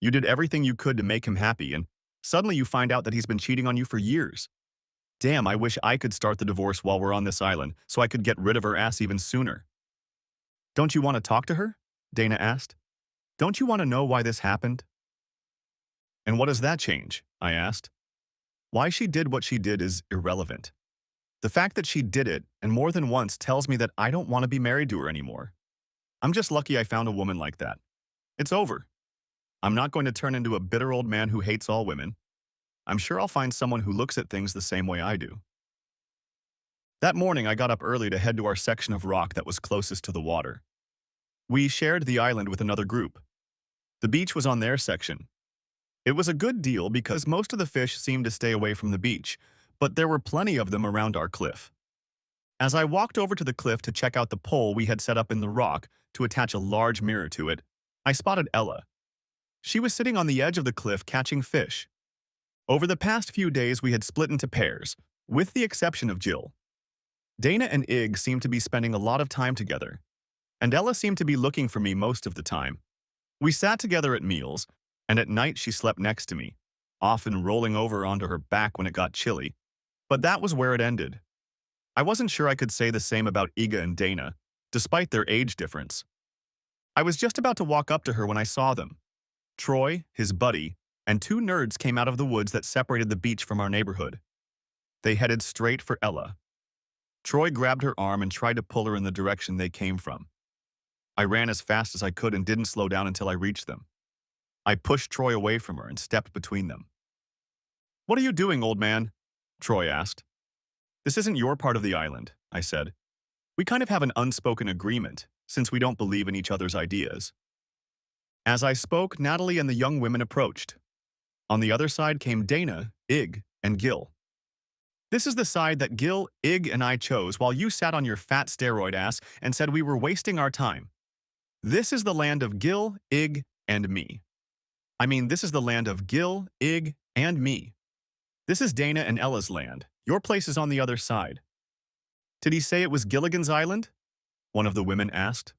You did everything you could to make him happy, and suddenly you find out that he's been cheating on you for years. Damn, I wish I could start the divorce while we're on this island so I could get rid of her ass even sooner. Don't you want to talk to her? Dana asked. Don't you want to know why this happened? And what does that change? I asked. Why she did what she did is irrelevant. The fact that she did it, and more than once, tells me that I don't want to be married to her anymore. I'm just lucky I found a woman like that. It's over. I'm not going to turn into a bitter old man who hates all women. I'm sure I'll find someone who looks at things the same way I do. That morning, I got up early to head to our section of rock that was closest to the water. We shared the island with another group. The beach was on their section. It was a good deal because most of the fish seemed to stay away from the beach, but there were plenty of them around our cliff. As I walked over to the cliff to check out the pole we had set up in the rock to attach a large mirror to it, I spotted Ella. She was sitting on the edge of the cliff catching fish. Over the past few days, we had split into pairs, with the exception of Jill. Dana and Ig seemed to be spending a lot of time together, and Ella seemed to be looking for me most of the time. We sat together at meals, and at night she slept next to me, often rolling over onto her back when it got chilly. But that was where it ended. I wasn't sure I could say the same about Iga and Dana, despite their age difference. I was just about to walk up to her when I saw them. Troy, his buddy, and two nerds came out of the woods that separated the beach from our neighborhood. They headed straight for Ella. Troy grabbed her arm and tried to pull her in the direction they came from. I ran as fast as I could and didn't slow down until I reached them. I pushed Troy away from her and stepped between them. What are you doing, old man? Troy asked. This isn't your part of the island, I said. We kind of have an unspoken agreement, since we don't believe in each other's ideas. As I spoke, Natalie and the young women approached. On the other side came Dana, Ig, and Gil. This is the side that Gil, Ig, and I chose while you sat on your fat steroid ass and said we were wasting our time. This is the land of Gil, Ig, and me. This is the land of Gil, Ig, and me. This is Dana and Ella's land. Your place is on the other side. Did he say it was Gilligan's Island? One of the women asked.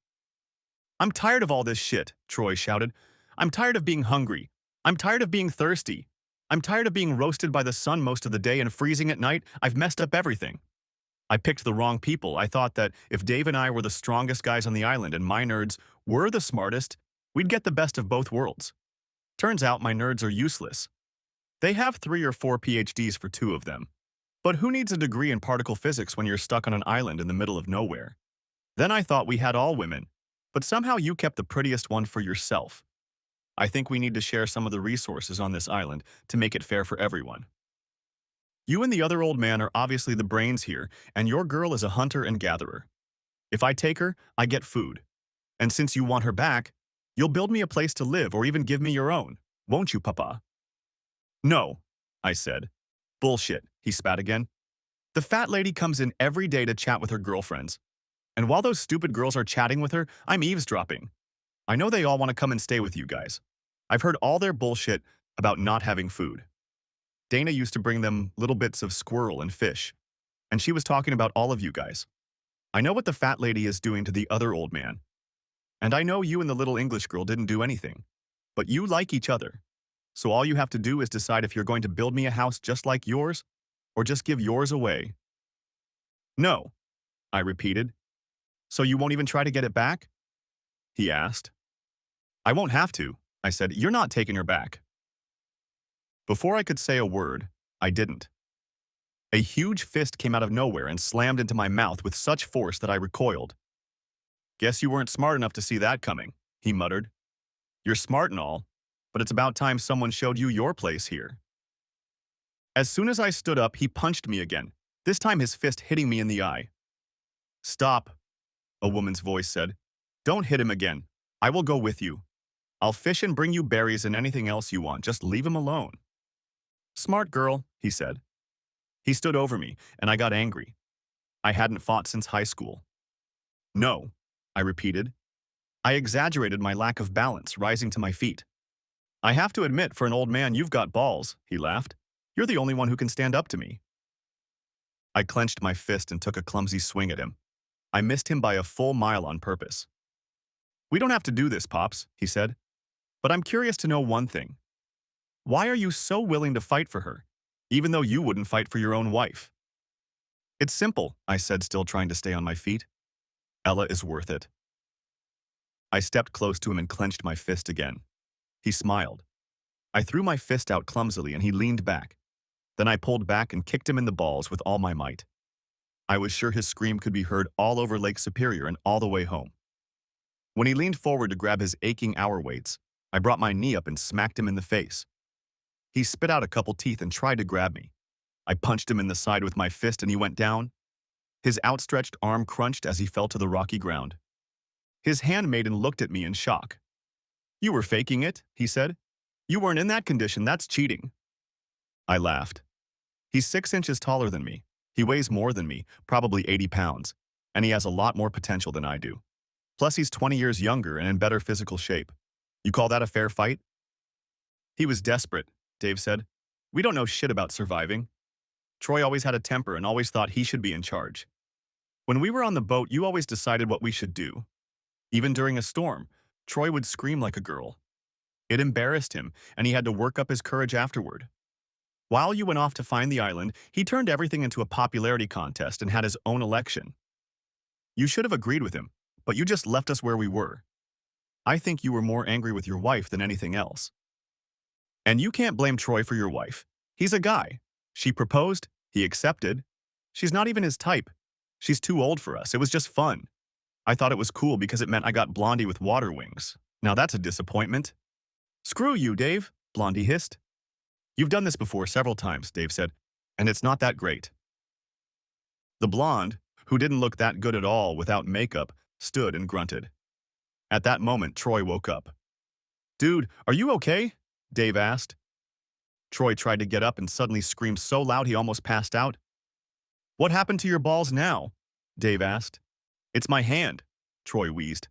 I'm tired of all this shit, Troy shouted. I'm tired of being hungry. I'm tired of being thirsty. I'm tired of being roasted by the sun most of the day and freezing at night. I've messed up everything. I picked the wrong people. I thought that if Dave and I were the strongest guys on the island and my nerds were the smartest, we'd get the best of both worlds. Turns out my nerds are useless. They have 3 or 4 PhDs for 2 of them. But who needs a degree in particle physics when you're stuck on an island in the middle of nowhere? Then I thought we had all women, but somehow you kept the prettiest one for yourself. I think we need to share some of the resources on this island to make it fair for everyone. You and the other old man are obviously the brains here, and your girl is a hunter and gatherer. If I take her, I get food. And since you want her back, you'll build me a place to live or even give me your own, won't you, Papa? No, I said. Bullshit, he spat again. The fat lady comes in every day to chat with her girlfriends. And while those stupid girls are chatting with her, I'm eavesdropping. I know they all want to come and stay with you guys. I've heard all their bullshit about not having food. Dana used to bring them little bits of squirrel and fish, and she was talking about all of you guys. I know what the fat lady is doing to the other old man. And I know you and the little English girl didn't do anything. But you like each other. So all you have to do is decide if you're going to build me a house just like yours, or just give yours away. No, I repeated. So you won't even try to get it back? He asked. I won't have to, I said. You're not taking her back. Before I could say a word, I didn't. A huge fist came out of nowhere and slammed into my mouth with such force that I recoiled. Guess you weren't smart enough to see that coming, he muttered. You're smart and all, but it's about time someone showed you your place here. As soon as I stood up, he punched me again, this time his fist hitting me in the eye. Stop, a woman's voice said. Don't hit him again. I will go with you. I'll fish and bring you berries and anything else you want. Just leave him alone. Smart girl, he said. He stood over me, and I got angry. I hadn't fought since high school. No, I repeated. I exaggerated my lack of balance, rising to my feet. I have to admit, for an old man, you've got balls, he laughed. You're the only one who can stand up to me. I clenched my fist and took a clumsy swing at him. I missed him by a full mile on purpose. We don't have to do this, Pops, he said. But I'm curious to know one thing. Why are you so willing to fight for her, even though you wouldn't fight for your own wife? It's simple, I said, still trying to stay on my feet. Ella is worth it. I stepped close to him and clenched my fist again. He smiled. I threw my fist out clumsily and he leaned back. Then I pulled back and kicked him in the balls with all my might. I was sure his scream could be heard all over Lake Superior and all the way home. When he leaned forward to grab his aching hour weights, I brought my knee up and smacked him in the face. He spit out a couple teeth and tried to grab me. I punched him in the side with my fist and he went down. His outstretched arm crunched as he fell to the rocky ground. His handmaiden looked at me in shock. You were faking it, he said. You weren't in that condition, that's cheating. I laughed. He's 6 inches taller than me. He weighs more than me, probably 80 pounds, and he has a lot more potential than I do. Plus he's 20 years younger and in better physical shape. You call that a fair fight? He was desperate, Dave said. We don't know shit about surviving. Troy always had a temper and always thought he should be in charge. When we were on the boat, you always decided what we should do. Even during a storm, Troy would scream like a girl. It embarrassed him, and he had to work up his courage afterward. While you went off to find the island, he turned everything into a popularity contest and had his own election. You should have agreed with him, but you just left us where we were. I think you were more angry with your wife than anything else. And you can't blame Troy for your wife. He's a guy. She proposed, he accepted. She's not even his type. She's too old for us. It was just fun. I thought it was cool because it meant I got Blondie with water wings. Now that's a disappointment. Screw you, Dave, Blondie hissed. You've done this before several times, Dave said, and it's not that great. The blonde, who didn't look that good at all without makeup, stood and grunted. At that moment, Troy woke up. Dude, are you okay? Dave asked. Troy tried to get up and suddenly screamed so loud he almost passed out. What happened to your balls now? Dave asked. It's my hand, Troy wheezed.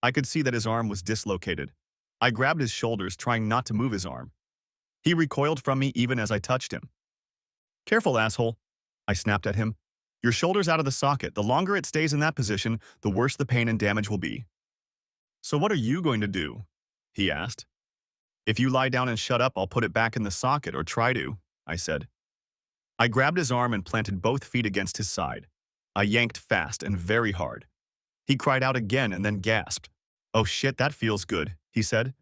I could see that his arm was dislocated. I grabbed his shoulders, trying not to move his arm. He recoiled from me even as I touched him. Careful, asshole, I snapped at him. Your shoulder's out of the socket. The longer it stays in that position, the worse the pain and damage will be. So what are you going to do? He asked. If you lie down and shut up, I'll put it back in the socket, or try to, I said. I grabbed his arm and planted both feet against his side. I yanked fast and very hard. He cried out again and then gasped. Oh shit, that feels good, he said.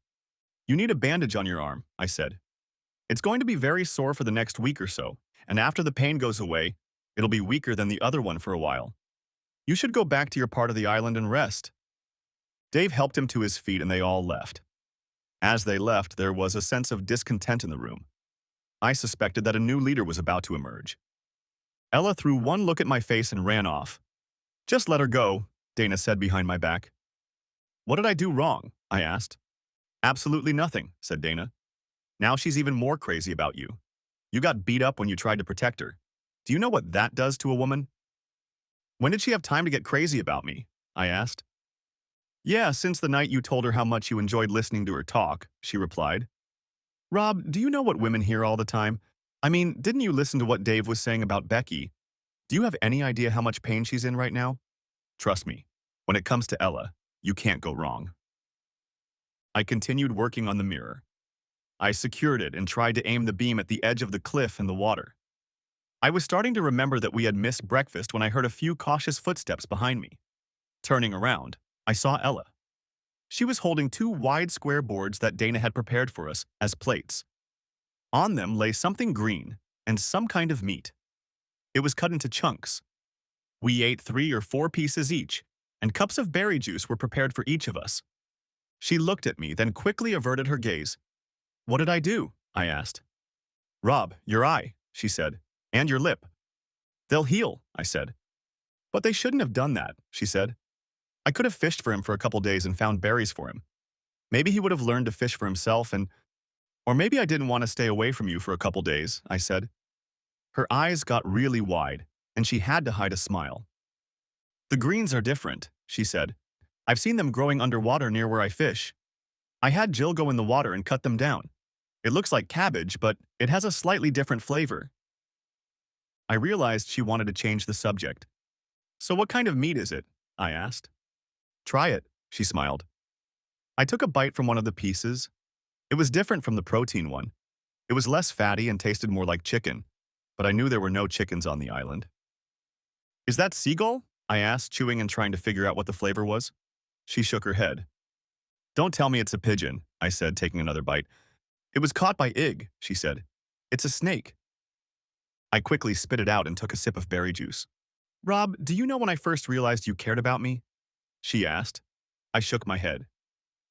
You need a bandage on your arm, I said. It's going to be very sore for the next week or so, and after the pain goes away, it'll be weaker than the other one for a while. You should go back to your part of the island and rest. Dave helped him to his feet and they all left. As they left, there was a sense of discontent in the room. I suspected that a new leader was about to emerge. Ella threw one look at my face and ran off. "Just let her go," Dana said behind my back. "What did I do wrong?" I asked. "Absolutely nothing," said Dana. "Now she's even more crazy about you. You got beat up when you tried to protect her. Do you know what that does to a woman?" "When did she have time to get crazy about me?" I asked. "Yeah, since the night you told her how much you enjoyed listening to her talk," she replied. "Rob, do you know what women hear all the time? I mean, didn't you listen to what Dave was saying about Becky? Do you have any idea how much pain she's in right now? Trust me, when it comes to Ella, you can't go wrong." I continued working on the mirror. I secured it and tried to aim the beam at the edge of the cliff and the water. I was starting to remember that we had missed breakfast when I heard a few cautious footsteps behind me. Turning around, I saw Ella. She was holding two wide square boards that Dana had prepared for us as plates. On them lay something green and some kind of meat. It was cut into chunks. We ate 3 or 4 pieces each, and cups of berry juice were prepared for each of us. She looked at me, then quickly averted her gaze. "What did I do?" I asked. "Rob, your eye," she said, "and your lip." "They'll heal," I said. "But they shouldn't have done that," she said. "I could have fished for him for a couple days and found berries for him. Maybe he would have learned to fish for himself and— Or maybe I didn't want to stay away from you for a couple days," I said. Her eyes got really wide, and she had to hide a smile. "The greens are different," she said. "I've seen them growing underwater near where I fish. I had Jill go in the water and cut them down. It looks like cabbage, but it has a slightly different flavor." I realized she wanted to change the subject. "So what kind of meat is it?" I asked. "Try it," she smiled. I took a bite from one of the pieces. It was different from the protein one. It was less fatty and tasted more like chicken, but I knew there were no chickens on the island. "Is that seagull?" I asked, chewing and trying to figure out what the flavor was. She shook her head. "Don't tell me it's a pigeon," I said, taking another bite. "It was caught by Ig," she said. "It's a snake." I quickly spit it out and took a sip of berry juice. "Rob, do you know when I first realized you cared about me?" she asked. I shook my head.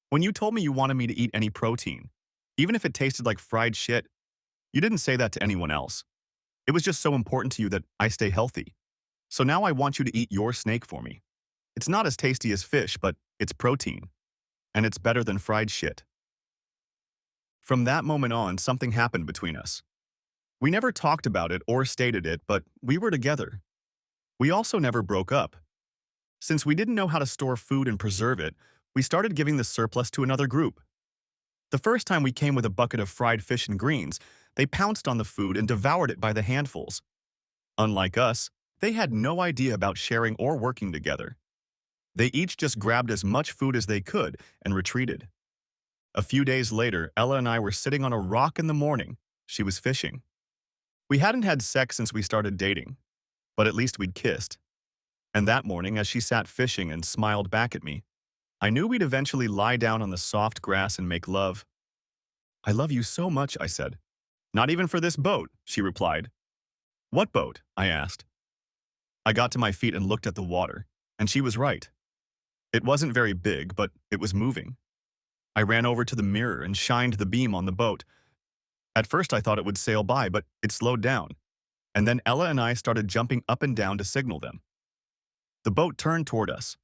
"When you told me you wanted me to eat any protein, even if it tasted like fried shit, you didn't say that to anyone else. It was just so important to you that I stay healthy. So now I want you to eat your snake for me. It's not as tasty as fish, but it's protein. And it's better than fried shit." From that moment on, something happened between us. We never talked about it or stated it, but we were together. We also never broke up. Since we didn't know how to store food and preserve it, we started giving the surplus to another group. The first time we came with a bucket of fried fish and greens, they pounced on the food and devoured it by the handfuls. Unlike us, they had no idea about sharing or working together. They each just grabbed as much food as they could and retreated. A few days later, Ella and I were sitting on a rock in the morning. She was fishing. We hadn't had sex since we started dating, but at least we'd kissed. And that morning, as she sat fishing and smiled back at me, I knew we'd eventually lie down on the soft grass and make love. "I love you so much," I said. "Not even for this boat," she replied. "What boat?" I asked. I got to my feet and looked at the water, and she was right. It wasn't very big, but it was moving. I ran over to the mirror and shined the beam on the boat. At first I thought it would sail by, but it slowed down, and then Ella and I started jumping up and down to signal them. The boat turned toward us.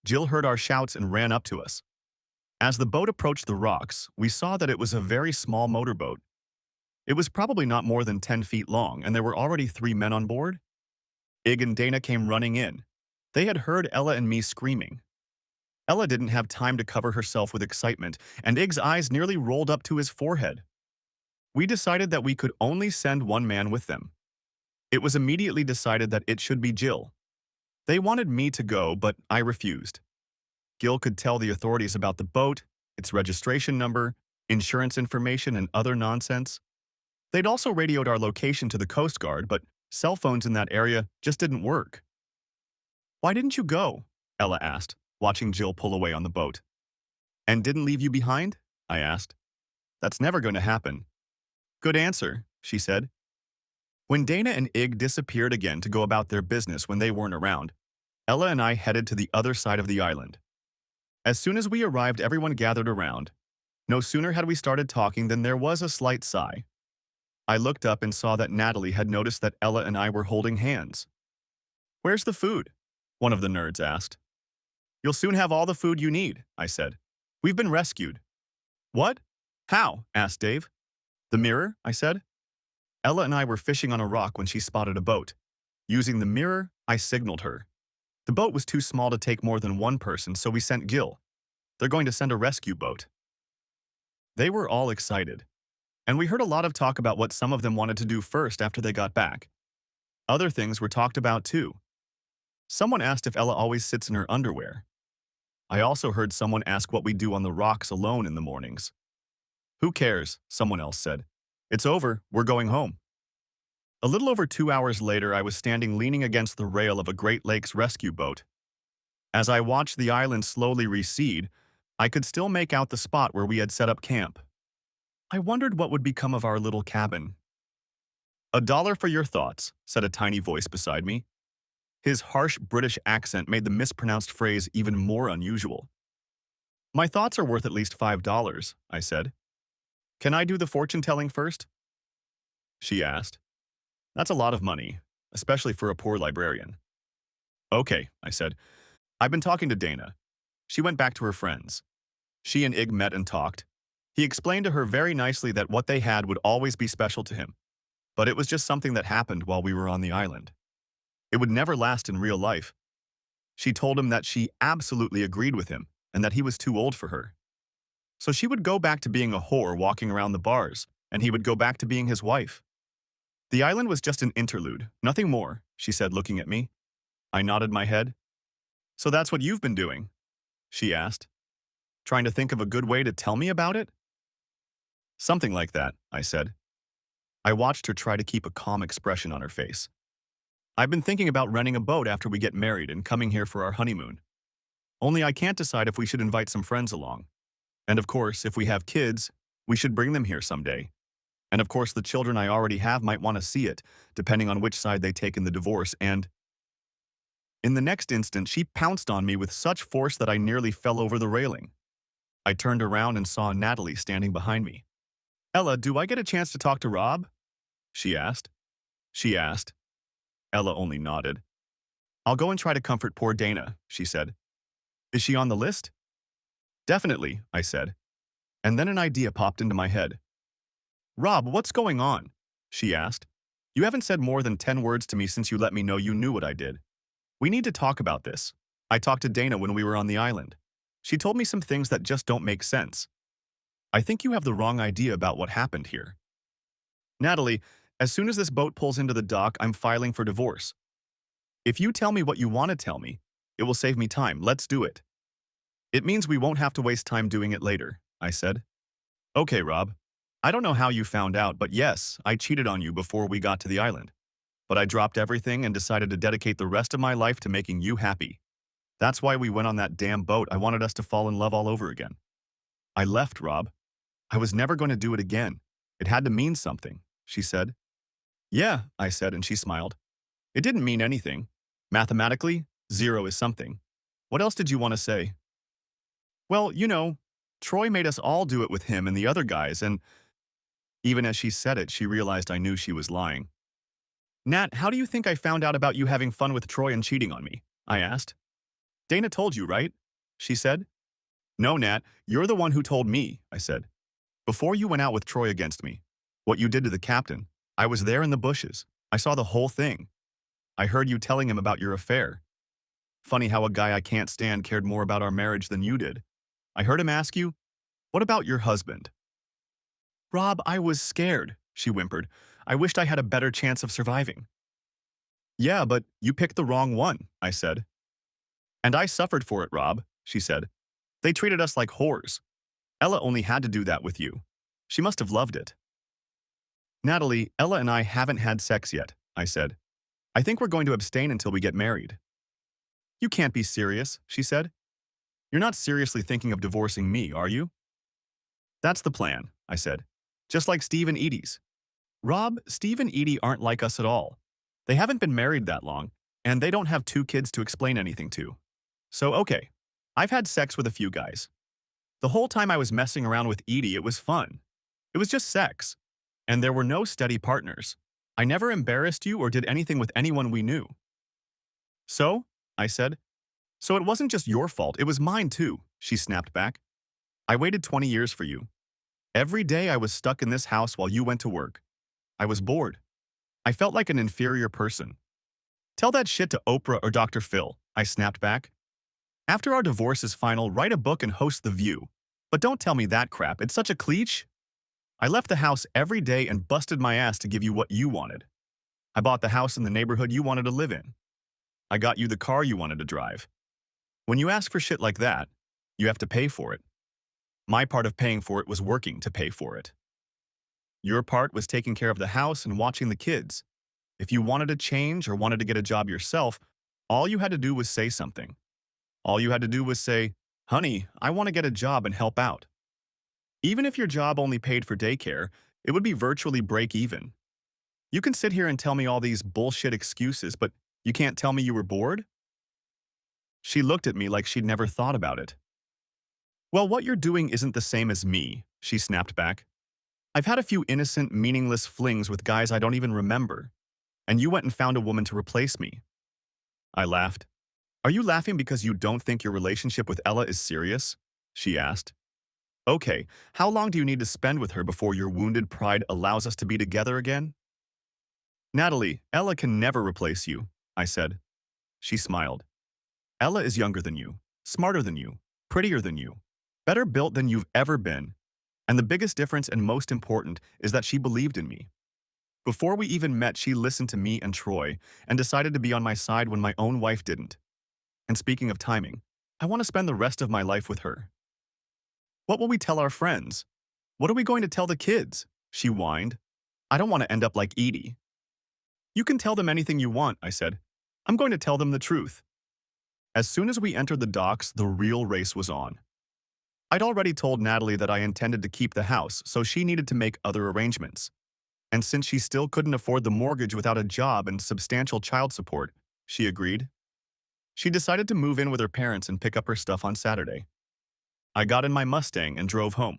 Jill heard our shouts and ran up to us. As the boat approached the rocks, we saw that it was a very small motorboat. It was probably not more than 10 feet long, and there were already 3 men on board. Ig and Dana came running in. They had heard Ella and me screaming. Ella didn't have time to cover herself with excitement, and Ig's eyes nearly rolled up to his forehead. We decided that we could only send one man with them. It was immediately decided that it should be Jill. They wanted me to go, but I refused. Gil could tell the authorities about the boat, its registration number, insurance information, and other nonsense. They'd also radioed our location to the Coast Guard, but cell phones in that area just didn't work. "Why didn't you go?" Ella asked, watching Jill pull away on the boat. "And didn't leave you behind?" I asked. "That's never going to happen." "Good answer," she said. When Dana and Ig disappeared again to go about their business when they weren't around, Ella and I headed to the other side of the island. As soon as we arrived, everyone gathered around. No sooner had we started talking than there was a slight sigh. I looked up and saw that Natalie had noticed that Ella and I were holding hands. "Where's the food?" one of the nerds asked. "You'll soon have all the food you need," I said. "We've been rescued." "What? How?" asked Dave. "The mirror," I said. Ella and I were fishing on a rock when she spotted a boat. Using the mirror, I signaled her. The boat was too small to take more than one person, so we sent Gil. They're going to send a rescue boat. They were all excited, and we heard a lot of talk about what some of them wanted to do first after they got back. Other things were talked about too. Someone asked if Ella always sits in her underwear. I also heard someone ask what we do on the rocks alone in the mornings. "Who cares?" someone else said. "It's over, we're going home." A little over 2 hours later, I was standing leaning against the rail of a Great Lakes rescue boat. As I watched the island slowly recede, I could still make out the spot where we had set up camp. I wondered what would become of our little cabin. "$1 for your thoughts," said a tiny voice beside me. His harsh British accent made the mispronounced phrase even more unusual. "My thoughts are worth at least $5, I said. "Can I do the fortune-telling first?" She asked. "That's a lot of money, especially for a poor librarian." "Okay," I said. "I've been talking to Dana. She went back to her friends. She and Ig met and talked. He explained to her very nicely that what they had would always be special to him, but it was just something that happened while we were on the island. It would never last in real life. She told him that she absolutely agreed with him and that he was too old for her. So she would go back to being a whore walking around the bars, and he would go back to being his wife. The island was just an interlude, nothing more," she said, looking at me. I nodded my head. "So that's what you've been doing?" she asked. "Trying to think of a good way to tell me about it?" "Something like that," I said. I watched her try to keep a calm expression on her face. "I've been thinking about renting a boat after we get married and coming here for our honeymoon. Only I can't decide if we should invite some friends along. And of course, if we have kids, we should bring them here someday. And of course, the children I already have might want to see it, depending on which side they take in the divorce, and—" In the next instant, she pounced on me with such force that I nearly fell over the railing. I turned around and saw Natalie standing behind me. "Ella, do I get a chance to talk to Rob?" she asked. Ella only nodded. "I'll go and try to comfort poor Dana," she said. "Is she on the list?" "Definitely," I said. And then an idea popped into my head. "Rob, what's going on?" she asked. "You haven't said more than 10 words to me since you let me know you knew what I did. We need to talk about this. I talked to Dana when we were on the island. She told me some things that just don't make sense. I think you have the wrong idea about what happened here. Natalie, as soon as this boat pulls into the dock, I'm filing for divorce. If you tell me what you want to tell me, it will save me time. Let's do it." "It means we won't have to waste time doing it later," I said. "Okay, Rob. I don't know how you found out, but yes, I cheated on you before we got to the island. But I dropped everything and decided to dedicate the rest of my life to making you happy. That's why we went on that damn boat. I wanted us to fall in love all over again. I left, Rob. I was never going to do it again. It had to mean something," she said. "Yeah," I said, and she smiled. "It didn't mean anything. Mathematically, 0 is something. What else did you want to say?" "Well, you know, Troy made us all do it with him and the other guys, and—" Even as she said it, she realized I knew she was lying. "Nat, how do you think I found out about you having fun with Troy and cheating on me?" I asked. "Dana told you, right?" she said. "No, Nat, you're the one who told me," I said. "Before you went out with Troy against me, what you did to the captain, I was there in the bushes. I saw the whole thing. I heard you telling him about your affair. Funny how a guy I can't stand cared more about our marriage than you did. I heard him ask you, 'What about your husband?'" "Rob, I was scared," she whimpered. "I wished I had a better chance of surviving." "Yeah, but you picked the wrong one," I said. "And I suffered for it, Rob," she said. "They treated us like whores. Ella only had to do that with you. She must have loved it." "Natalie, Ella and I haven't had sex yet," I said. "I think we're going to abstain until we get married." "You can't be serious," she said. "You're not seriously thinking of divorcing me, are you?" "That's the plan," I said. "Just like Steve and Edie's." "Rob, Steve and Edie aren't like us at all. They haven't been married that long, and they don't have 2 kids to explain anything to. So, okay, I've had sex with a few guys. The whole time I was messing around with Edie, it was fun. It was just sex. And there were no steady partners. I never embarrassed you or did anything with anyone we knew. So, I said, so it wasn't just your fault, it was mine too, she snapped back. I waited 20 years for you. Every day I was stuck in this house while you went to work. I was bored. I felt like an inferior person. Tell that shit to Oprah or Dr. Phil, I snapped back. After our divorce is final, write a book and host The View. But don't tell me that crap, it's such a cliche. I left the house every day and busted my ass to give you what you wanted. I bought the house in the neighborhood you wanted to live in. I got you the car you wanted to drive. When you ask for shit like that, you have to pay for it. My part of paying for it was working to pay for it. Your part was taking care of the house and watching the kids. If you wanted to change or wanted to get a job yourself, all you had to do was say something. All you had to do was say, honey, I want to get a job and help out. Even if your job only paid for daycare, it would be virtually break even. You can sit here and tell me all these bullshit excuses, but you can't tell me you were bored? She looked at me like she'd never thought about it. Well, what you're doing isn't the same as me, she snapped back. I've had a few innocent, meaningless flings with guys I don't even remember, and you went and found a woman to replace me. I laughed. Are you laughing because you don't think your relationship with Ella is serious? She asked. Okay, how long do you need to spend with her before your wounded pride allows us to be together again? Natalie, Ella can never replace you, I said. She smiled. Ella is younger than you, smarter than you, prettier than you, better built than you've ever been. And the biggest difference and most important is that she believed in me. Before we even met, she listened to me and Troy and decided to be on my side when my own wife didn't. And speaking of timing, I want to spend the rest of my life with her. What will we tell our friends? What are we going to tell the kids? She whined. I don't want to end up like Edie. You can tell them anything you want, I said. I'm going to tell them the truth. As soon as we entered the docks, the real race was on. I'd already told Natalie that I intended to keep the house, so she needed to make other arrangements. And since she still couldn't afford the mortgage without a job and substantial child support, she agreed. She decided to move in with her parents and pick up her stuff on Saturday. I got in my Mustang and drove home.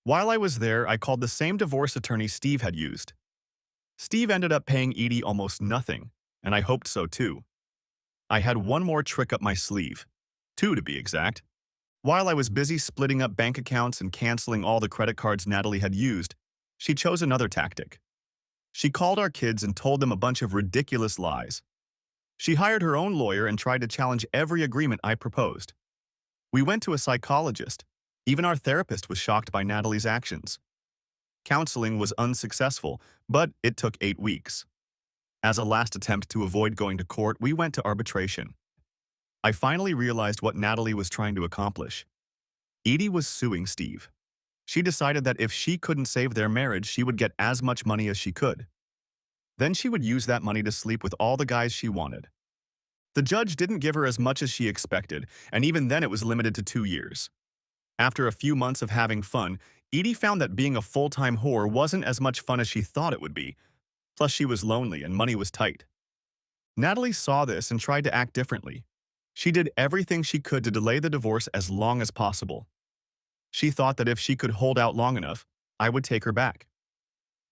While I was there, I called the same divorce attorney Steve had used. Steve ended up paying Edie almost nothing, and I hoped so too. I had one more trick up my sleeve. 2 to be exact. While I was busy splitting up bank accounts and canceling all the credit cards Natalie had used, she chose another tactic. She called our kids and told them a bunch of ridiculous lies. She hired her own lawyer and tried to challenge every agreement I proposed. We went to a psychologist. Even our therapist was shocked by Natalie's actions. Counseling was unsuccessful, but it took 8 weeks. As a last attempt to avoid going to court, we went to arbitration. I finally realized what Natalie was trying to accomplish. Edie was suing Steve. She decided that if she couldn't save their marriage, she would get as much money as she could. Then she would use that money to sleep with all the guys she wanted. The judge didn't give her as much as she expected, and even then it was limited to 2 years. After a few months of having fun, Edie found that being a full-time whore wasn't as much fun as she thought it would be. Plus, she was lonely and money was tight. Natalie saw this and tried to act differently. She did everything she could to delay the divorce as long as possible. She thought that if she could hold out long enough, I would take her back.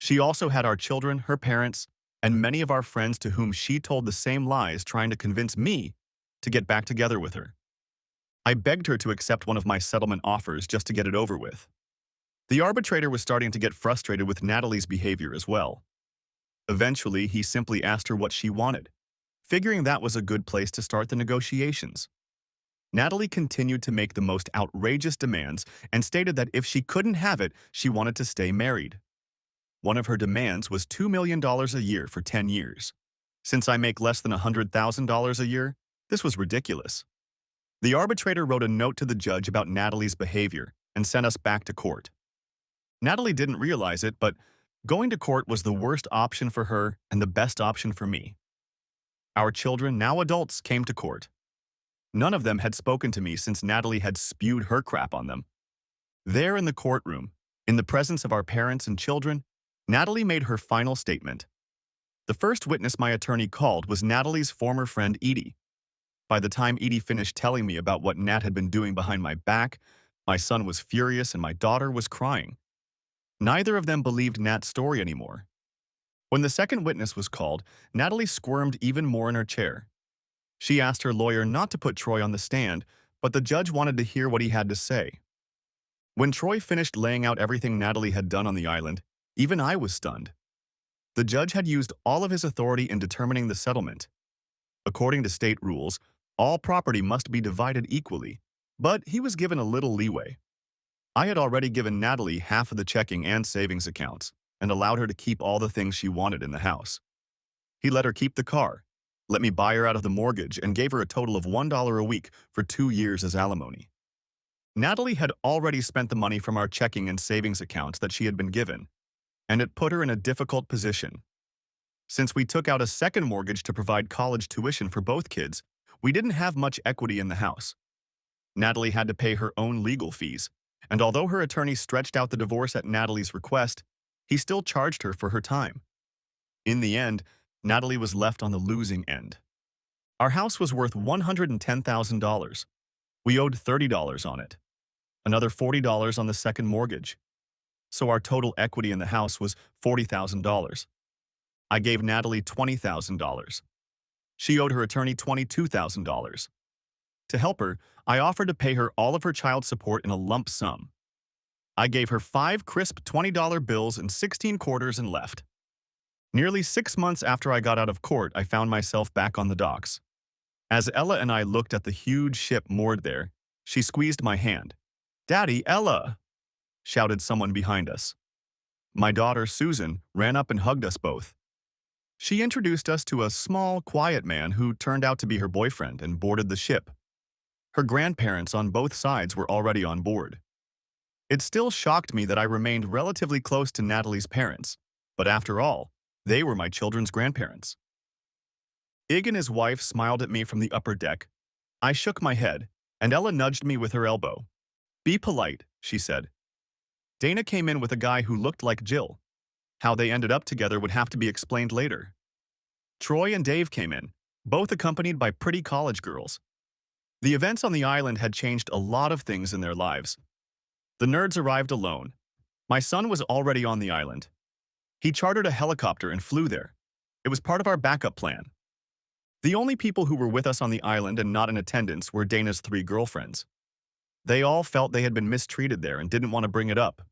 She also had our children, her parents, and many of our friends to whom she told the same lies, trying to convince me to get back together with her. I begged her to accept one of my settlement offers just to get it over with. The arbitrator was starting to get frustrated with Natalie's behavior as well. Eventually, he simply asked her what she wanted, figuring that was a good place to start the negotiations. Natalie continued to make the most outrageous demands and stated that if she couldn't have it, she wanted to stay married. One of her demands was $2 million a year for 10 years. Since I make less than $100,000 a year, this was ridiculous. The arbitrator wrote a note to the judge about Natalie's behavior and sent us back to court. Natalie didn't realize it, but going to court was the worst option for her and the best option for me. Our children, now adults, came to court. None of them had spoken to me since Natalie had spewed her crap on them. There in the courtroom, in the presence of our parents and children, Natalie made her final statement. The first witness my attorney called was Natalie's former friend Edie. By the time Edie finished telling me about what Nat had been doing behind my back, my son was furious and my daughter was crying. Neither of them believed Nat's story anymore. When the second witness was called, Natalie squirmed even more in her chair. She asked her lawyer not to put Troy on the stand, but the judge wanted to hear what he had to say. When Troy finished laying out everything Natalie had done on the island, even I was stunned. The judge had used all of his authority in determining the settlement. According to state rules, all property must be divided equally, but he was given a little leeway. I had already given Natalie half of the checking and savings accounts and allowed her to keep all the things she wanted in the house. He let her keep the car, let me buy her out of the mortgage, and gave her a total of $1 a week for 2 years as alimony. Natalie had already spent the money from our checking and savings accounts that she had been given, and it put her in a difficult position. Since we took out a second mortgage to provide college tuition for both kids, we didn't have much equity in the house. Natalie had to pay her own legal fees, and although her attorney stretched out the divorce at Natalie's request, he still charged her for her time. In the end, Natalie was left on the losing end. Our house was worth $110,000. We owed $30 on it, another $40 on the second mortgage. So our total equity in the house was $40,000. I gave Natalie $20,000. She owed her attorney $22,000. To help her, I offered to pay her all of her child support in a lump sum. I gave her 5 crisp $20 bills and 16 quarters and left. Nearly 6 months after I got out of court, I found myself back on the docks. As Ella and I looked at the huge ship moored there, she squeezed my hand. "Daddy, Ella!" shouted someone behind us. My daughter, Susan, ran up and hugged us both. She introduced us to a small, quiet man who turned out to be her boyfriend and boarded the ship. Her grandparents on both sides were already on board. It still shocked me that I remained relatively close to Natalie's parents, but after all, they were my children's grandparents. Ig and his wife smiled at me from the upper deck. I shook my head, and Ella nudged me with her elbow. "Be polite," she said. Dana came in with a guy who looked like Jill. How they ended up together would have to be explained later. Troy and Dave came in, both accompanied by pretty college girls. The events on the island had changed a lot of things in their lives. The nerds arrived alone. My son was already on the island. He chartered a helicopter and flew there. It was part of our backup plan. The only people who were with us on the island and not in attendance were Dana's 3 girlfriends. They all felt they had been mistreated there and didn't want to bring it up.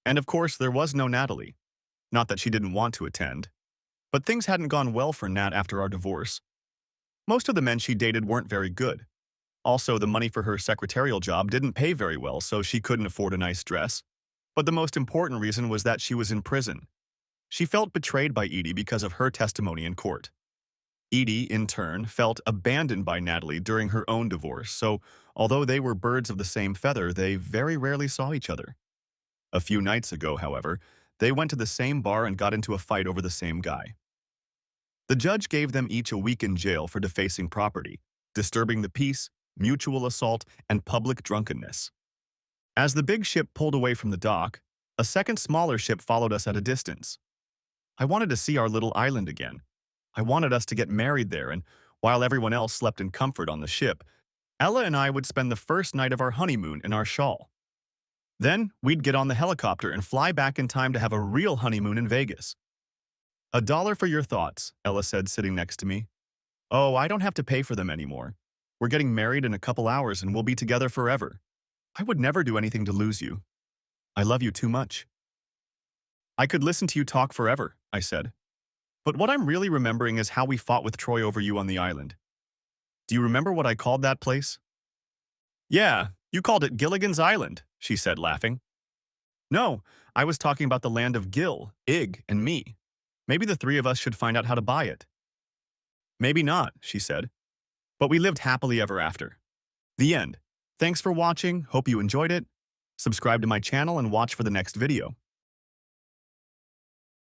And of course, there was no Natalie. Not that she didn't want to attend. But things hadn't gone well for Nat after our divorce. Most of the men she dated weren't very good. Also, the money for her secretarial job didn't pay very well, so she couldn't afford a nice dress. But the most important reason was that she was in prison. She felt betrayed by Edie because of her testimony in court. Edie, in turn, felt abandoned by Natalie during her own divorce, so although they were birds of the same feather, they very rarely saw each other. A few nights ago, however, they went to the same bar and got into a fight over the same guy. The judge gave them each a week in jail for defacing property, disturbing the peace, mutual assault, and public drunkenness. As the big ship pulled away from the dock, a second smaller ship followed us at a distance. I wanted to see our little island again. I wanted us to get married there, and while everyone else slept in comfort on the ship, Ella and I would spend the first night of our honeymoon in our shawl. Then we'd get on the helicopter and fly back in time to have a real honeymoon in Vegas. $1 for your thoughts, Ella said, sitting next to me. Oh, I don't have to pay for them anymore. We're getting married in a couple hours and we'll be together forever. I would never do anything to lose you. I love you too much. I could listen to you talk forever, I said. But what I'm really remembering is how we fought with Troy over you on the island. Do you remember what I called that place? Yeah, you called it Gilligan's Island, she said, laughing. No, I was talking about the land of Gil, Ig, and me. Maybe the 3 of us should find out how to buy it. Maybe not, she said. But we lived happily ever after. The end. Thanks for watching, hope you enjoyed it. Subscribe to my channel and watch for the next video.